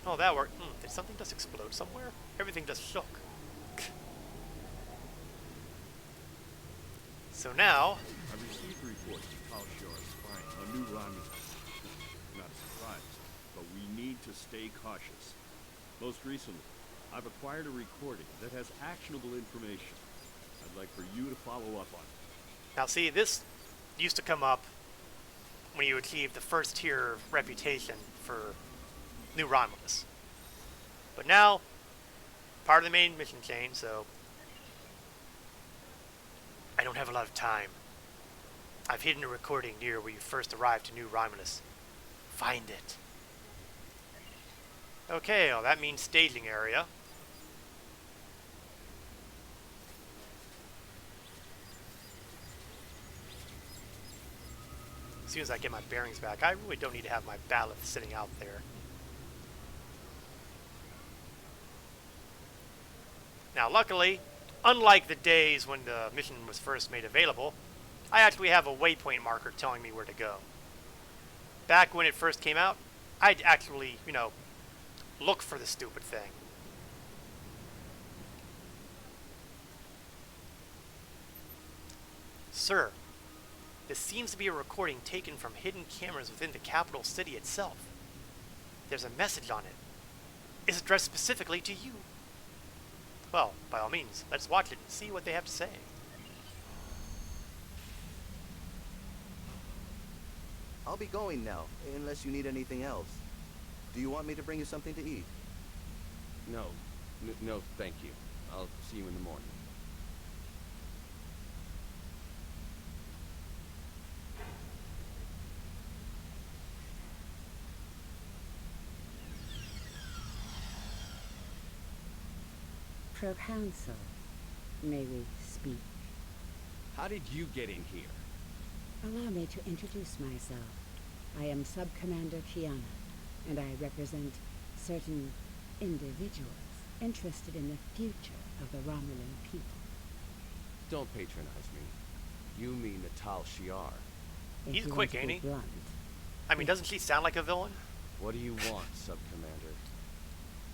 Oh, that worked. Did something just explode somewhere? Everything just shook. So now... I received reports of Palshar's find a new Romulan. Not surprised, but we need to stay cautious. Most recently, I've acquired a recording that has actionable information. I'd like for you to follow up on it. Now see, this used to come up when you achieved the first tier reputation for New Romulus. But now, part of the main mission chain, so I don't have a lot of time. I've hidden a recording near where you first arrived to New Romulus. Find it. Okay, well that means staging area. As soon as I get my bearings back, I really don't need to have my ballast sitting out there. Now luckily, unlike the days when the mission was first made available, I actually have a waypoint marker telling me where to go. Back when it first came out, I'd actually, look for the stupid thing. Sir, this seems to be a recording taken from hidden cameras within the capital city itself. There's a message on it. It's addressed specifically to you. Well, by all means, let's watch it and see what they have to say. I'll be going now, unless you need anything else. Do you want me to bring you something to eat? No. No, thank you. I'll see you in the morning. Proconsul, may we speak? How did you get in here? Allow me to introduce myself. I am Sub-Commander Kiana, and I represent certain individuals interested in the future of the Romulan people. Don't patronize me. You mean the Tal Shiar. If He's you quick, want to ain't be he? blunt, I mean, doesn't she sound like a villain? What do you want, Sub-Commander?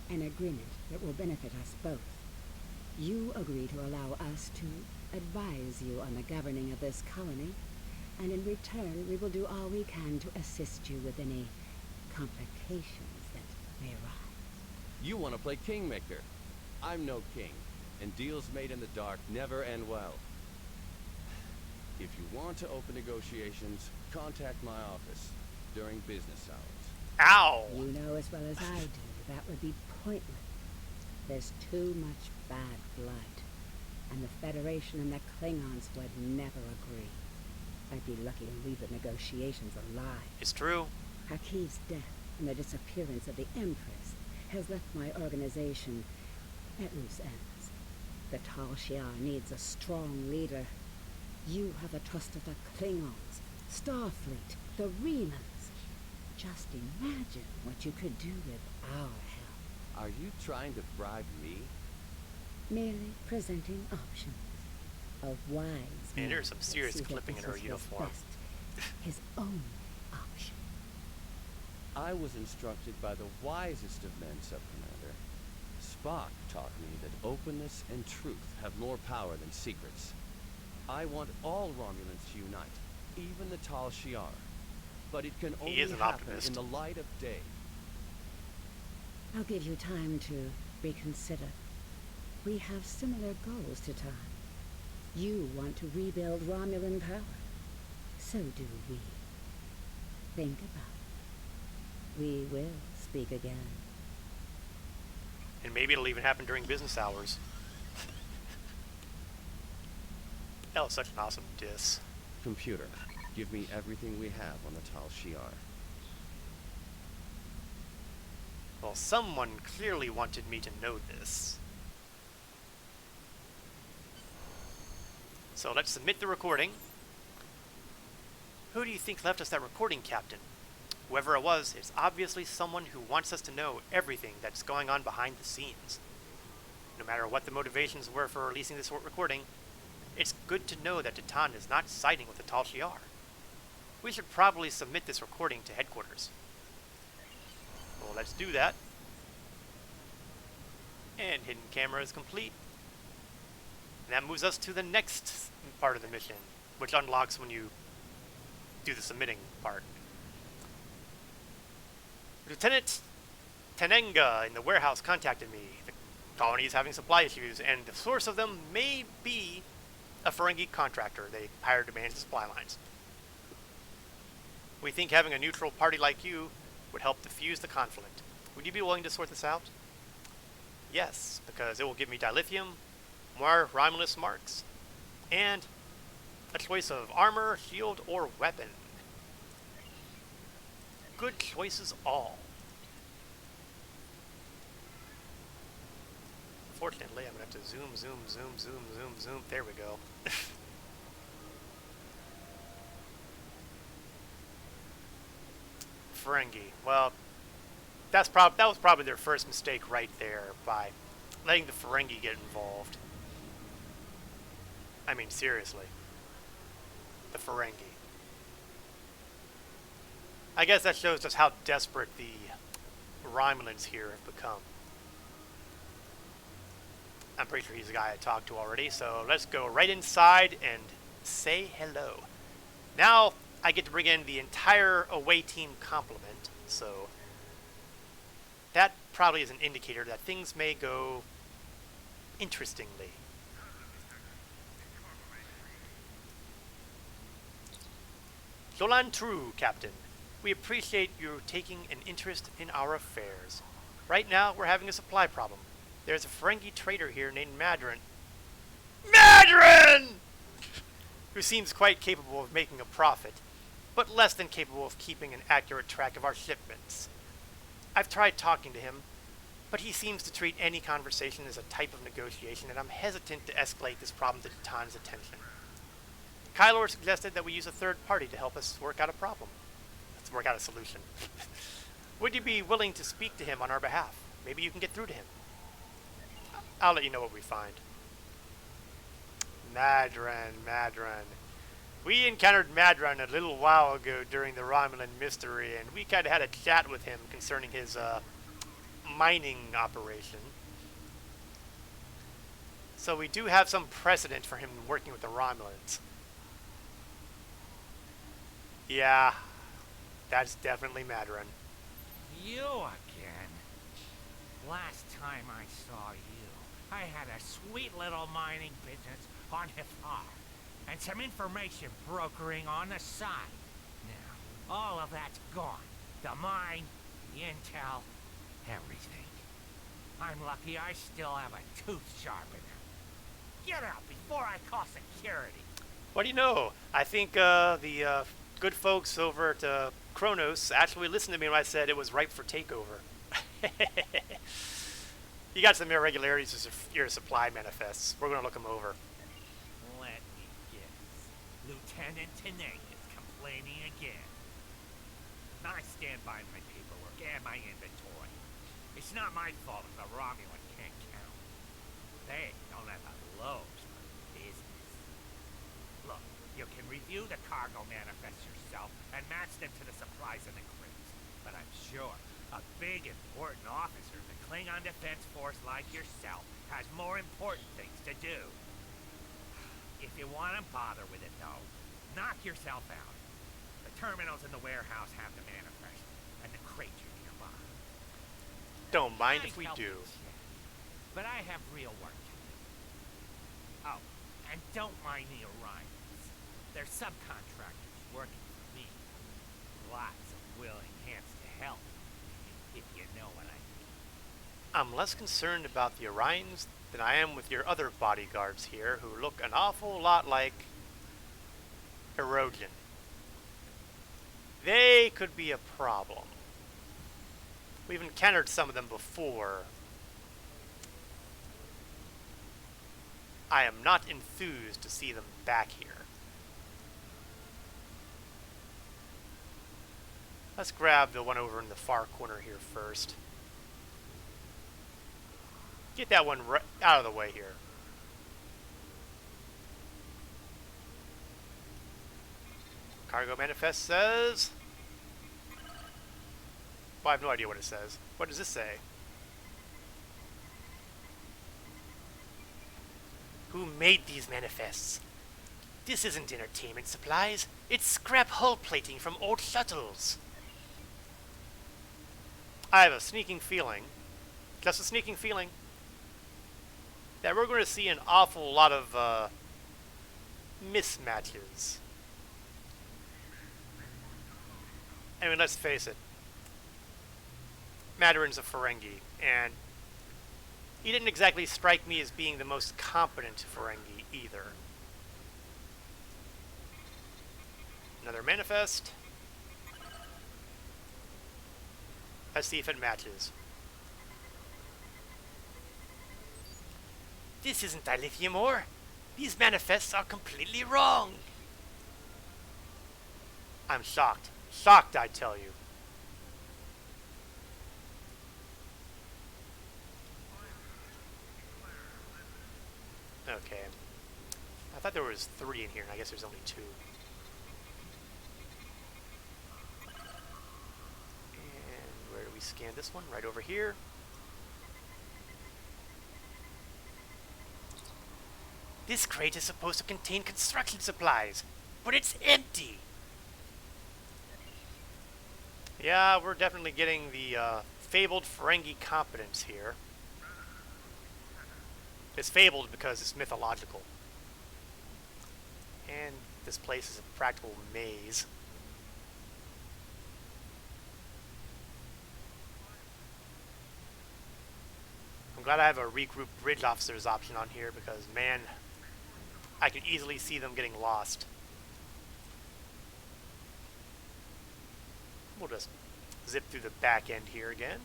an agreement that will benefit us both. You agree to allow us to advise you on the governing of this colony, and in return we will do all we can to assist you with any complications that may arise. You want to play Kingmaker. I'm no king, and deals made in the dark never end well. If you want to open negotiations, contact my office during business hours. Ow! You know as well as I do that would be pointless. There's too much bad blood, and the Federation and the Klingons would never agree. I'd be lucky to leave the negotiations alive. It's true. Hakiv's death and the disappearance of the Empress has left my organization at loose ends. The Tal Shiar needs a strong leader. You have the trust of the Klingons, Starfleet, the Remans. Just imagine what you could do with our help. Are you trying to bribe me? Merely presenting options. A wise Man, man there's some that serious sees that clipping in this her is his uniform. best, his own option. I was instructed by the wisest of men, Sub-Commander. Spock taught me that openness and truth have more power than secrets. I want all Romulans to unite, even the Tal Shiar. But it can only is an happen optimist. in the light of day. I'll give you time to reconsider. We have similar goals to Tom. You want to rebuild Romulan power. So do we. Think about it. We will speak again. And maybe it'll even happen during business hours. That was such an awesome diss. Computer, give me everything we have on the Tal Shiar. Well, someone clearly wanted me to know this. So let's submit the recording. Who do you think left us that recording, Captain? Whoever it was, it's obviously someone who wants us to know everything that's going on behind the scenes. No matter what the motivations were for releasing this recording, it's good to know that Titan is not siding with the Tal Shiar. We should probably submit this recording to headquarters. Well, let's do that. And hidden camera is complete. And that moves us to the next part of the mission, which unlocks when you do the submitting part. Lieutenant Tenenga in the warehouse contacted me. The colony is having supply issues, and the source of them may be a Ferengi contractor they hired to manage the supply lines. We think having a neutral party like you would help diffuse the conflict. Would you be willing to sort this out? Yes, because it will give me dilithium, more Romulus marks, and a choice of armor, shield, or weapon. Good choices all. Unfortunately, I'm going to have to zoom. There we go. Ferengi. Well, that was probably their first mistake right there by letting the Ferengi get involved. I mean, seriously. The Ferengi. I guess that shows just how desperate the Romulans here have become. I'm pretty sure he's the guy I talked to already, so let's go right inside and say hello. Now I get to bring in the entire away team complement, so that probably is an indicator that things may go interestingly. Solan True, Captain. We appreciate you taking an interest in our affairs. Right now, we're having a supply problem. There's a Ferengi trader here named Madron. Madron! Who seems quite capable of making a profit, but less than capable of keeping an accurate track of our shipments. I've tried talking to him, but he seems to treat any conversation as a type of negotiation, and I'm hesitant to escalate this problem to Tan's attention. Kylor suggested that we use a third party to help us work out a problem. Let's work out a solution. Would you be willing to speak to him on our behalf? Maybe you can get through to him. I'll let you know what we find. Madron. We encountered Madron a little while ago during the Romulan mystery, and we kind of had a chat with him concerning his mining operation. So we do have some precedent for him working with the Romulans. Yeah, that's definitely Madron. You again. Last time I saw you, I had a sweet little mining business on Hifar, and some information brokering on the side. Now, all of that's gone. The mine, the intel, everything. I'm lucky I still have a tooth sharpener. Get out before I call security. What do you know? I think the good folks over at Kronos actually listened to me when I said it was ripe for takeover. You got some irregularities with your supply manifests. We're going to look them over. Let me guess. Lieutenant Tanay is complaining again. I stand by my paperwork and my inventory. It's not my fault if the Romulan can't count. They don't have the loaves for business. Look, you can review the cargo manifests yourself and match them to the supplies in the crates. But I'm sure a big, important officer in the Klingon Defense Force like yourself has more important things to do. If you want to bother with it, though, knock yourself out. The terminals in the warehouse have the manifest, and the crates are nearby. Don't mind if we do. But I have real work to do. Oh, and don't mind the Orions. They're subcontractors working for me. Lots of willing hands to help, if you know what I mean. I'm less concerned about the Orions than I am with your other bodyguards here who look an awful lot like Erogen. They could be a problem. We've encountered some of them before. I am not enthused to see them back here. Let's grab the one over in the far corner here first. Get that one right out of the way here. Cargo manifest says... Well, I have no idea what it says. What does this say? Who made these manifests? This isn't entertainment supplies. It's scrap hull plating from old shuttles. I have a sneaking feeling, just a sneaking feeling, that we're going to see an awful lot of mismatches. I mean, let's face it. Madron's a Ferengi, and he didn't exactly strike me as being the most competent Ferengi either. Another manifest. Let's see if it matches. This isn't dilithium ore. These manifests are completely wrong. I'm shocked. Shocked, I tell you. Okay. I thought there was 3 in here, and I guess there's only 2. And where do we scan this one? Right over here. This crate is supposed to contain construction supplies, but it's empty. Yeah, we're definitely getting the fabled Ferengi competence here. It's fabled because it's mythological. And this place is a practical maze. glad I have a regroup bridge officers option on here because, man, I could easily see them getting lost. We'll just zip through the back end here again.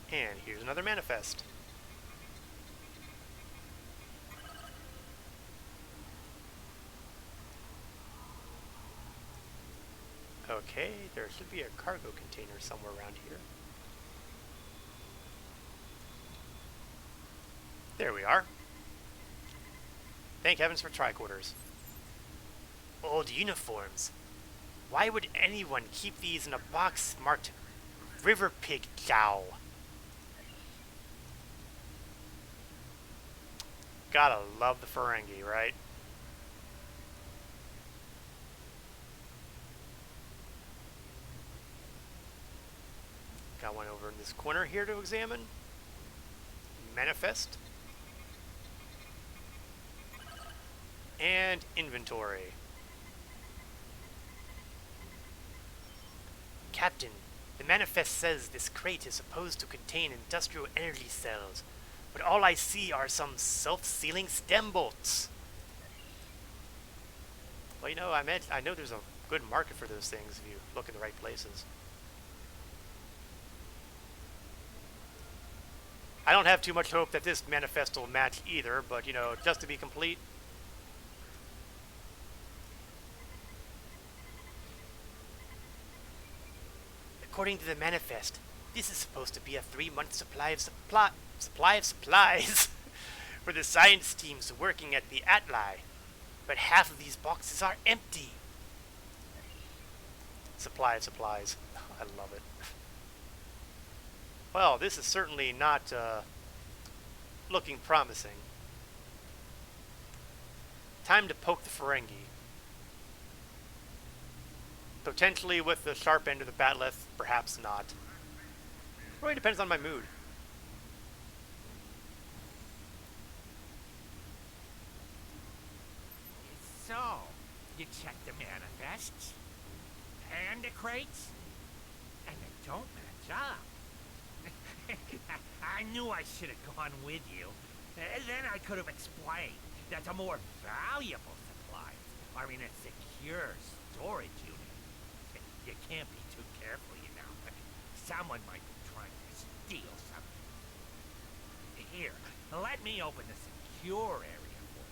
And here's another manifest. Okay, there should be a cargo container somewhere around here. There we are. Thank heavens for tricorders. Old uniforms. Why would anyone keep these in a box marked River Pig Chow? Gotta love the Ferengi, right? Got one over in this corner here to examine. Manifest. And inventory. Captain, the manifest says this crate is supposed to contain industrial energy cells, but all I see are some self-sealing stem bolts. Well, you know, I know there's a good market for those things if you look in the right places. I don't have too much hope that this manifest will match either, but, you know, just to be complete. According to the manifest, this is supposed to be a 3-month supply of supplies for the science teams working at the Atli, but half of these boxes are empty. Supply of supplies. I love it. Well, this is certainly not looking promising. Time to poke the Ferengi. Potentially with the sharp end of the bat'leth, perhaps not. Really depends on my mood. So, you checked the manifests and the crates, and they don't match up. I knew I should have gone with you. Then I could have explained that the more valuable supplies are in a secure storage unit. You can't be too careful, you know. Someone might be trying to steal something. Here, let me open the secure area for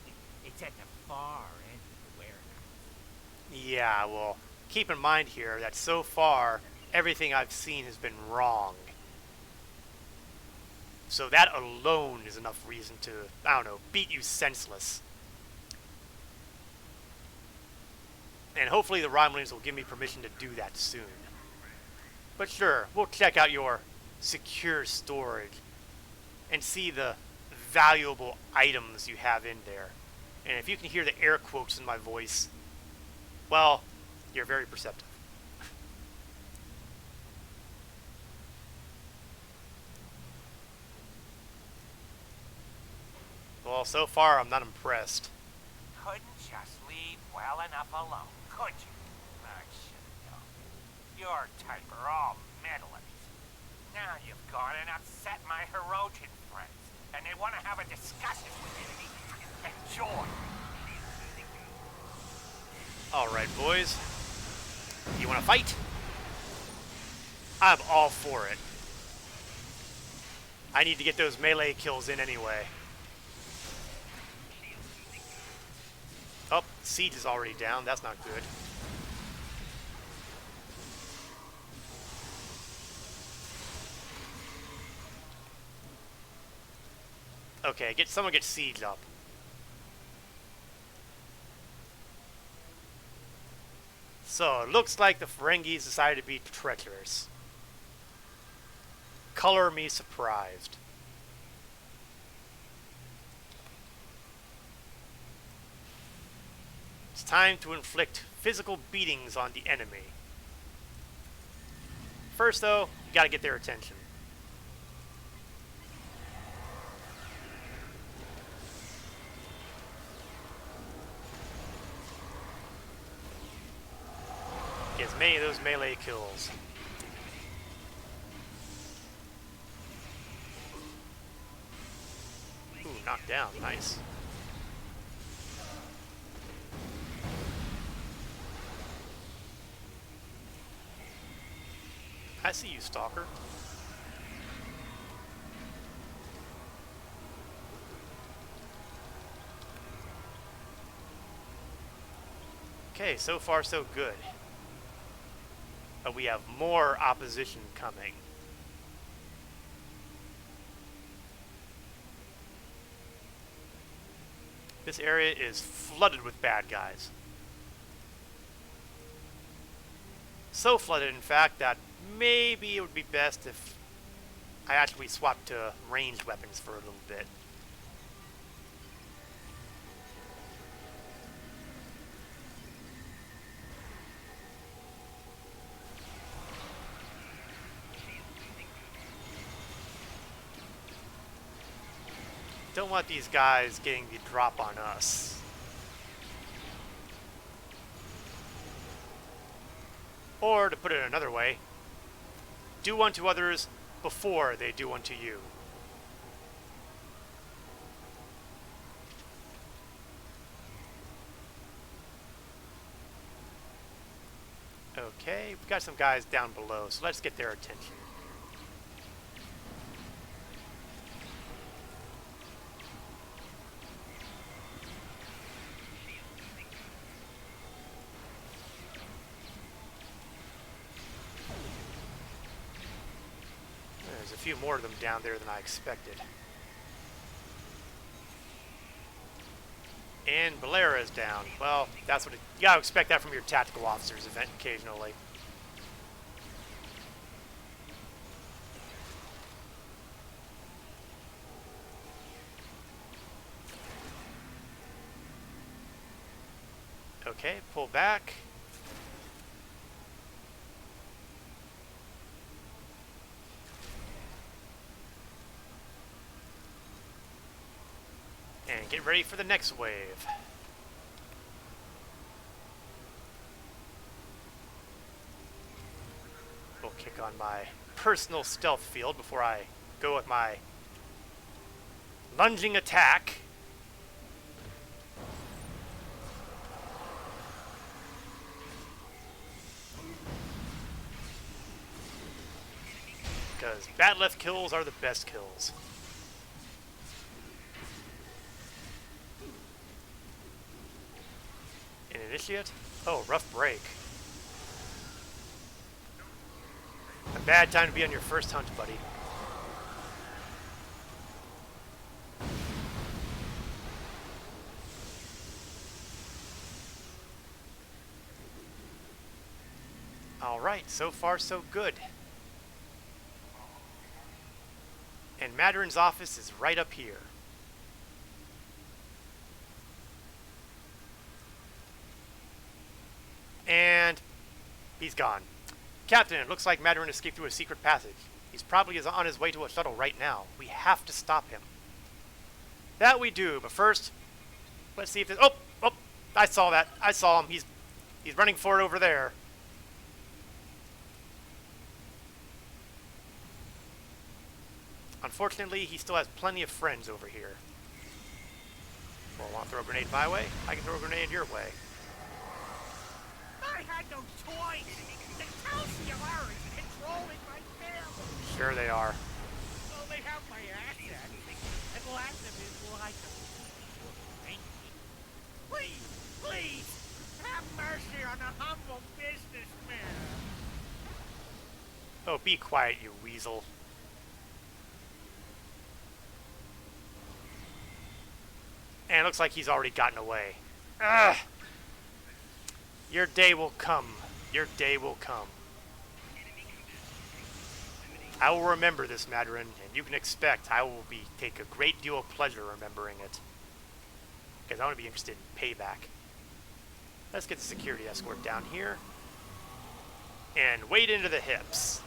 you. It's at the far end of the warehouse. Yeah, well, keep in mind here that so far, everything I've seen has been wrong. So that alone is enough reason to, I don't know, beat you senseless. And hopefully the Romulans will give me permission to do that soon. But sure, we'll check out your secure storage and see the valuable items you have in there. And if you can hear the air quotes in my voice, well, you're very perceptive. Well, so far I'm not impressed. Couldn't just leave well enough alone, could you? I should have known. Your type are all meddlers. Now you've gone and upset my Hirogen friends, and they want to have a discussion with you. Enjoy. Alright, boys. You want to fight? I'm all for it. I need to get those melee kills in anyway. Oh, siege is already down. That's not good. Okay, someone get siege up. So, it looks like the Ferengis decided to be treacherous. Color me surprised. It's time to inflict physical beatings on the enemy. First, though, you gotta get their attention. Get as many of those melee kills. Ooh, knocked down. Nice. I see you, Stalker. Okay, so far so good. But we have more opposition coming. This area is flooded with bad guys. So flooded, in fact, that maybe it would be best if I actually swapped to ranged weapons for a little bit. Don't want these guys getting the drop on us. Or, to put it another way, do unto others before they do unto you. Okay, we've got some guys down below, so let's get their attention. There's a few more of them down there than I expected. And Balera's down. Well, that's what you gotta expect that from your tactical officers event occasionally. Okay, pull back. And get ready for the next wave. We'll kick on my personal stealth field before I go with my lunging attack. Because bat left kills are the best kills. An initiate? Oh, rough break. A bad time to be on your first hunt, buddy. Alright, so far so good. And Madron's office is right up here. And he's gone. Captain, it looks like Madron escaped through a secret passage. He's probably on his way to a shuttle right now. We have to stop him. That we do, but first, let's see if this... Oh! I saw that. I saw him. He's running for it over there. Unfortunately, he still has plenty of friends over here. Well, want to throw a grenade my way? I can throw a grenade your way. I had no choice. The Calciar is controlling my family. Sure they are. So they have my assets and lack them in like thank you. Please, have mercy on a humble businessman. Oh, be quiet, you weasel. And it looks like he's already gotten away. Ugh! Your day will come. Your day will come. I will remember this, Madron, and you can expect I will take a great deal of pleasure remembering it. Because I want to be interested in payback. Let's get the security escort down here. And wade into the hips.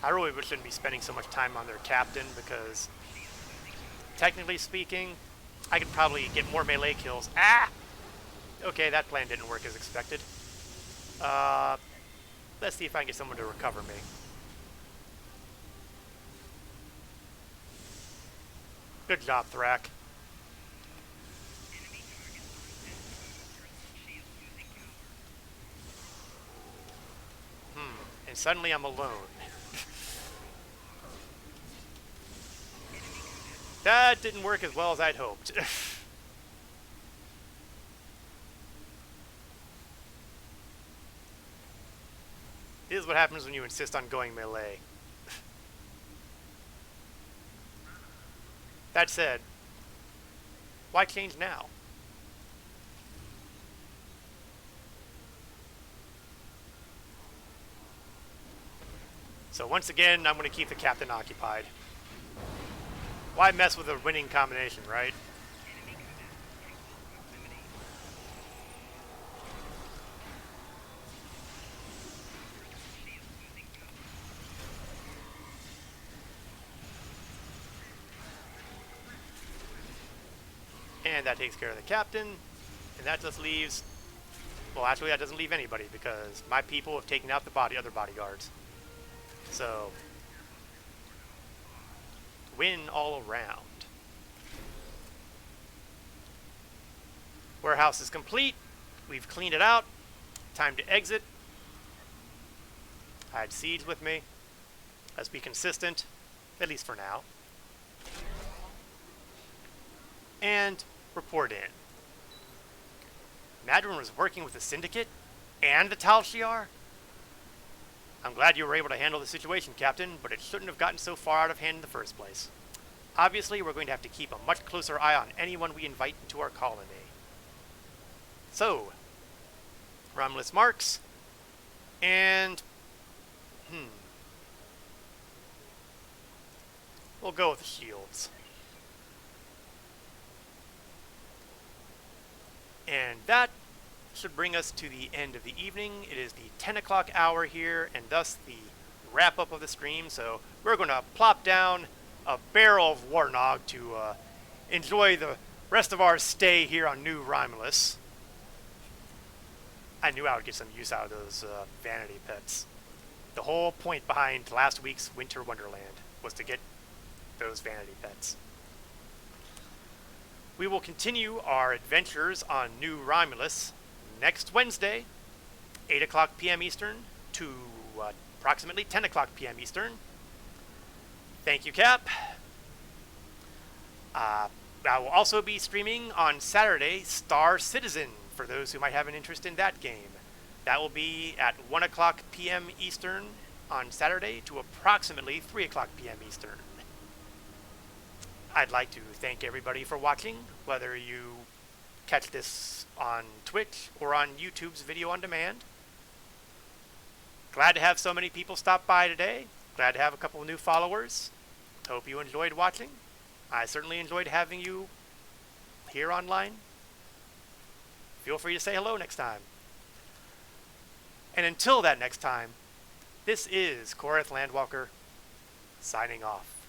I really shouldn't be spending so much time on their captain because technically speaking, I could probably get more melee kills. Ah! Okay, that plan didn't work as expected. Let's see if I can get someone to recover me. Good job, Thrak. And suddenly I'm alone. That didn't work as well as I'd hoped. This is what happens when you insist on going melee. That said, why change now? So once again, I'm going to keep the captain occupied. Why mess with a winning combination, right? And that takes care of the captain. And that just leaves... Well, actually, that doesn't leave anybody because my people have taken out the other bodyguards. So, win all around. Warehouse is complete. We've cleaned it out. Time to exit. I had Siege with me. Let's be consistent, at least for now. And report in. Madron was working with the Syndicate and the Tal Shiar? I'm glad you were able to handle the situation, Captain, but it shouldn't have gotten so far out of hand in the first place. Obviously, we're going to have to keep a much closer eye on anyone we invite into our colony. So, Romulus marks, and... we'll go with the shields. And that should bring us to the end of the evening. It is the 10 o'clock hour here, and thus the wrap-up of the stream. So we're going to plop down a barrel of Warnog to enjoy the rest of our stay here on New Romulus. I knew I would get some use out of those vanity pets. The whole point behind last week's Winter Wonderland was to get those vanity pets. We will continue our adventures on New Romulus next Wednesday, 8 o'clock p.m. Eastern to approximately 10 o'clock p.m. Eastern. Thank you, Cap. I will also be streaming on Saturday Star Citizen, for those who might have an interest in that game. That will be at 1 o'clock p.m. Eastern on Saturday to approximately 3 o'clock p.m. Eastern. I'd like to thank everybody for watching, whether you catch this on Twitch or on YouTube's video on demand. Glad to have so many people stop by today. Glad to have a couple of new followers. Hope you enjoyed watching. I certainly enjoyed having you here online. Feel free to say hello next time. And until that next time, this is Korath Landwalker, signing off.